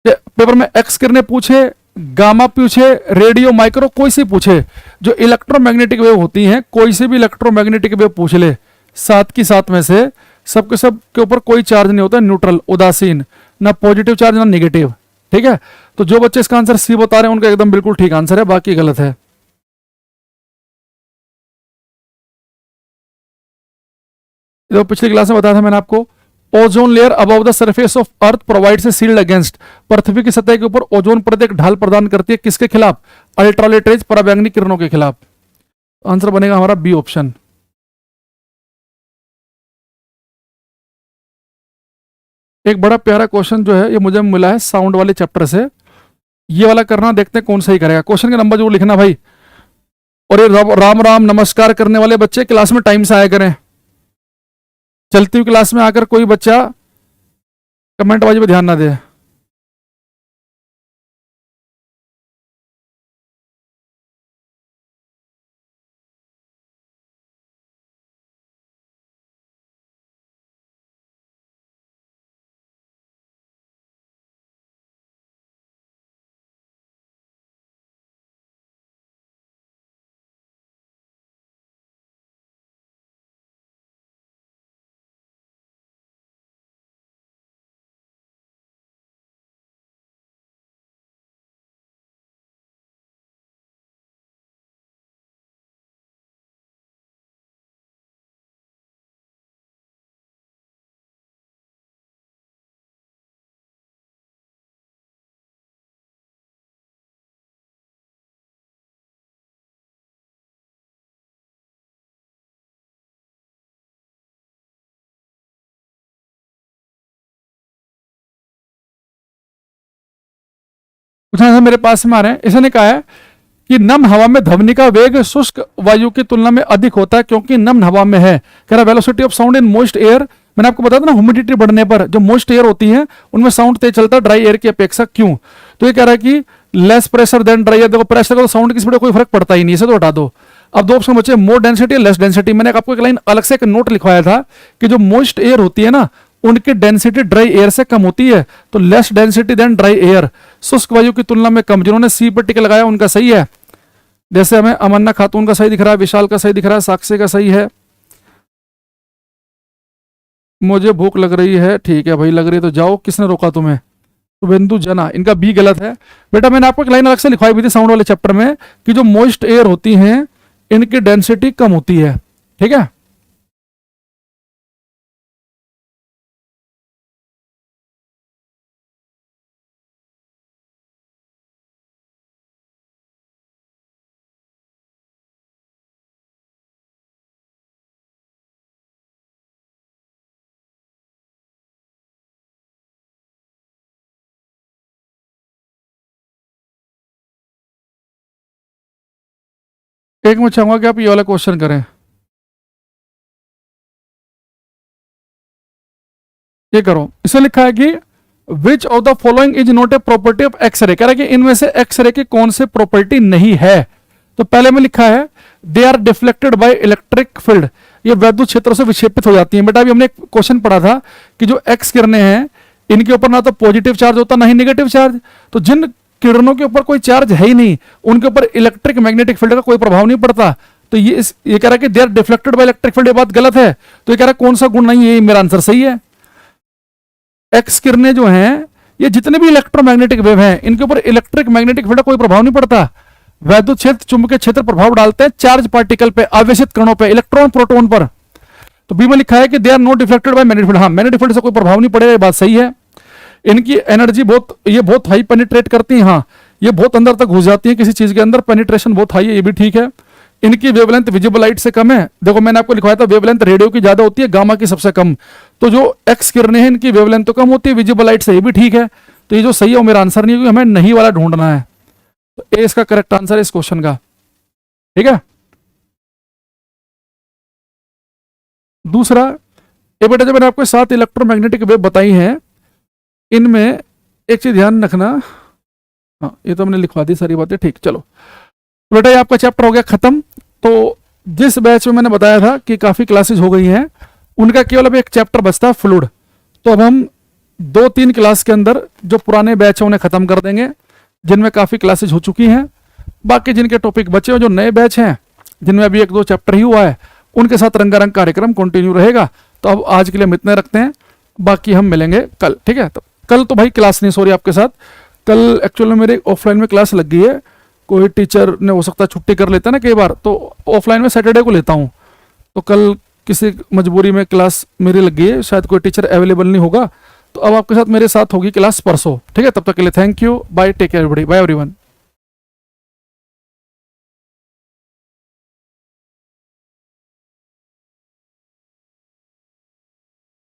पेपर में एक्स किरणें पूछे, गामा पूछे, रेडियो, माइक्रो, कोई सी पूछे, जो इलेक्ट्रोमैग्नेटिक वेव होती हैं, कोई सी भी इलेक्ट्रोमैग्नेटिक वेव पूछ ले, सात की सात में से सबके सब के ऊपर कोई चार्ज नहीं होता, न्यूट्रल, उदासीन, ना पॉजिटिव चार्ज ना नेगेटिव। ठीक है, तो जो बच्चे इसका आंसर सी बता रहे हैं उनका एकदम बिल्कुल ठीक आंसर है, बाकी गलत है। जो पिछली क्लास में बताया था मैंने आपको, ozone layer above the surface of earth provides a shield against, पृथ्वी की सतह के ऊपर ओजोन परत एक ढाल प्रदान करती है, किसके खिलाफ, अल्ट्रावायलेट रेज, पराबैंगनी किरणों के खिलाफ। आंसर बनेगा हमारा बी ऑप्शन। एक बड़ा प्यारा क्वेश्चन जो है ये मुझे मिला है साउंड वाले चैप्टर से, ये वाला करना, देखते हैं कौन सही करेगा। क्वेश्चन का नंबर जरूर लिखना भाई, और ये राम राम नमस्कार करने वाले बच्चे क्लास में टाइम से आया करें। चलती हुई क्लास में आकर कोई बच्चा कमेंट बाजी पे ध्यान ना दे। कुछ आंसर मेरे पास में आ रहे हैं। इसने कहा है कि नम हवा में ध्वनि का वेग शुष्क वायु की तुलना में अधिक होता है क्योंकि नम हवा में है। कह रहा velocity of sound in moist air, मैंने आपको बताया था ना ह्यूमिडिटी बढ़ने पर जो मोइस्ट एयर होती है उनमें साउंड तेज चलता है ड्राई एयर की अपेक्षा। क्यों, तो ये कह रहा है कि less pressure than dry air. देखो प्रेशर का तो साउंड की स्पीड कोई फर्क पड़ता ही नहीं, इसे तो हटा दो। अब दो ऑप्शन बचे, मोर डेंसिटी लेस डेंसिटी। मैंने आपको एक लाइन अलग से एक नोट लिखवाया था कि जो मोइस्ट एयर होती है ना उनकी डेंसिटी ड्राई एयर से कम होती है, तो less density than dry air, शुष्क वायु की तुलना में कम। जिन्होंने सी पर टिक लगाया उनका सही है। जैसे हमें अमन्ना खातून का सही दिख रहा है, विशाल का सही दिख रहा है, साक्षी का सही है। मुझे भूख लग रही है, ठीक है भाई लग रही है तो जाओ, किसने रोका तुम्हें। शुभेंदु जना, इनका बी गलत है। बेटा मैंने आपको एक लाइन अलग से लिखवाई भी थी साउंड वाले चैप्टर में कि जो मोइस्ट एयर होती हैं इनकी डेंसिटी कम होती है। ठीक है, एक मैं चाहूंगा कि आप ये वाला क्वेश्चन करें। ये करो, इसे लिखा है कि which of the following is not a property of X ray. कह रहा है कि इनमें से एक्सरे की कौन से प्रॉपर्टी नहीं है। तो पहले में लिखा है they are deflected by electric field, ये वैद्युत क्षेत्र से विक्षेपित हो जाती है। बेटा अभी हमने एक क्वेश्चन पढ़ा था कि जो एक्स किरणें हैं इनके ऊपर ना तो पॉजिटिव चार्ज होता ना ही नेगेटिव चार्ज, तो जिन किरणों के ऊपर कोई चार्ज है ही नहीं उनके ऊपर इलेक्ट्रिक मैग्नेटिक फील्ड का कोई प्रभाव नहीं पड़ता। तो ये कह रहा है कि they are deflected by electric field, ये बात गलत है। तो ये कह रहा है कौन सा गुण नहीं है, मेरा आंसर सही है। एक्स किरणें जो हैं ये जितने भी इलेक्ट्रोमैग्नेटिक वेव हैं इनके ऊपर इलेक्ट्रिक मैग्नेटिक फील्ड का कोई प्रभाव नहीं पड़ता। वैद्युत क्षेत्र चुंबकीय क्षेत्र प्रभाव डालते हैं चार्ज पार्टिकल पे, आवेशित कणों पे, इलेक्ट्रॉन प्रोटॉन पर। तो बी में लिखा है कि they are not deflected by magnetic field. हाँ, मैग्नेटिक फील्ड से कोई प्रभाव नहीं पड़ेगा, ये बात सही है। इनकी एनर्जी ये बहुत हाई पेनिट्रेट करती है, हाँ ये बहुत अंदर तक घुस जाती है किसी चीज के अंदर, पेनिट्रेशन बहुत हाई है, ये भी ठीक है। इनकी वेवलेंथ विजिबल लाइट से कम है। देखो मैंने आपको लिखवाया था वेवलेंथ रेडियो की ज्यादा होती है, गामा की सबसे कम। तो जो एक्स किरणें हैं इनकी वेवलेंथ तो कम होती है विजिबल लाइट से, ये भी ठीक है। तो ये जो सही है वो मेरा आंसर नहीं है, हमें नहीं वाला ढूंढना है। तो ए इसका करेक्ट आंसर है इस क्वेश्चन का, ठीक है। दूसरा, ये बेटा जब मैंने आपको 7 इलेक्ट्रोमैग्नेटिक वेव बताई हैं, इनमें एक चीज ध्यान रखना। हाँ ये तो हमने लिखवा दी सारी बातें, ठीक। चलो बेटा ये आपका चैप्टर हो गया खत्म। तो जिस बैच में मैंने बताया था कि काफी क्लासेस हो गई हैं, उनका केवल अब एक चैप्टर बचता है फ्लूइड। तो अब हम 2-3 क्लास के अंदर जो पुराने बैच हैं उन्हें खत्म कर देंगे, जिनमें काफी क्लासेस हो चुकी हैं। बाकी जिनके टॉपिक बचे हैं, जो नए बैच हैं जिनमें अभी 1-2 चैप्टर ही हुआ है, उनके साथ रंगारंग कार्यक्रम कंटिन्यू रहेगा। तो अब आज के लिए हम इतने रखते हैं, बाकी हम मिलेंगे कल, ठीक है। तो कल तो भाई क्लास नहीं, सॉरी आपके साथ, कल एक्चुअल में मेरे ऑफलाइन में क्लास लग गई है। कोई टीचर ने हो सकता है छुट्टी कर लेता है ना कई बार, तो ऑफलाइन में सैटरडे को लेता हूँ। तो कल किसी मजबूरी में क्लास मेरी लग गई है, शायद कोई टीचर अवेलेबल नहीं होगा। तो अब आपके साथ मेरे साथ होगी क्लास परसों, ठीक है। तब तक के लिए thank you, bye, take care everybody, bye everyone.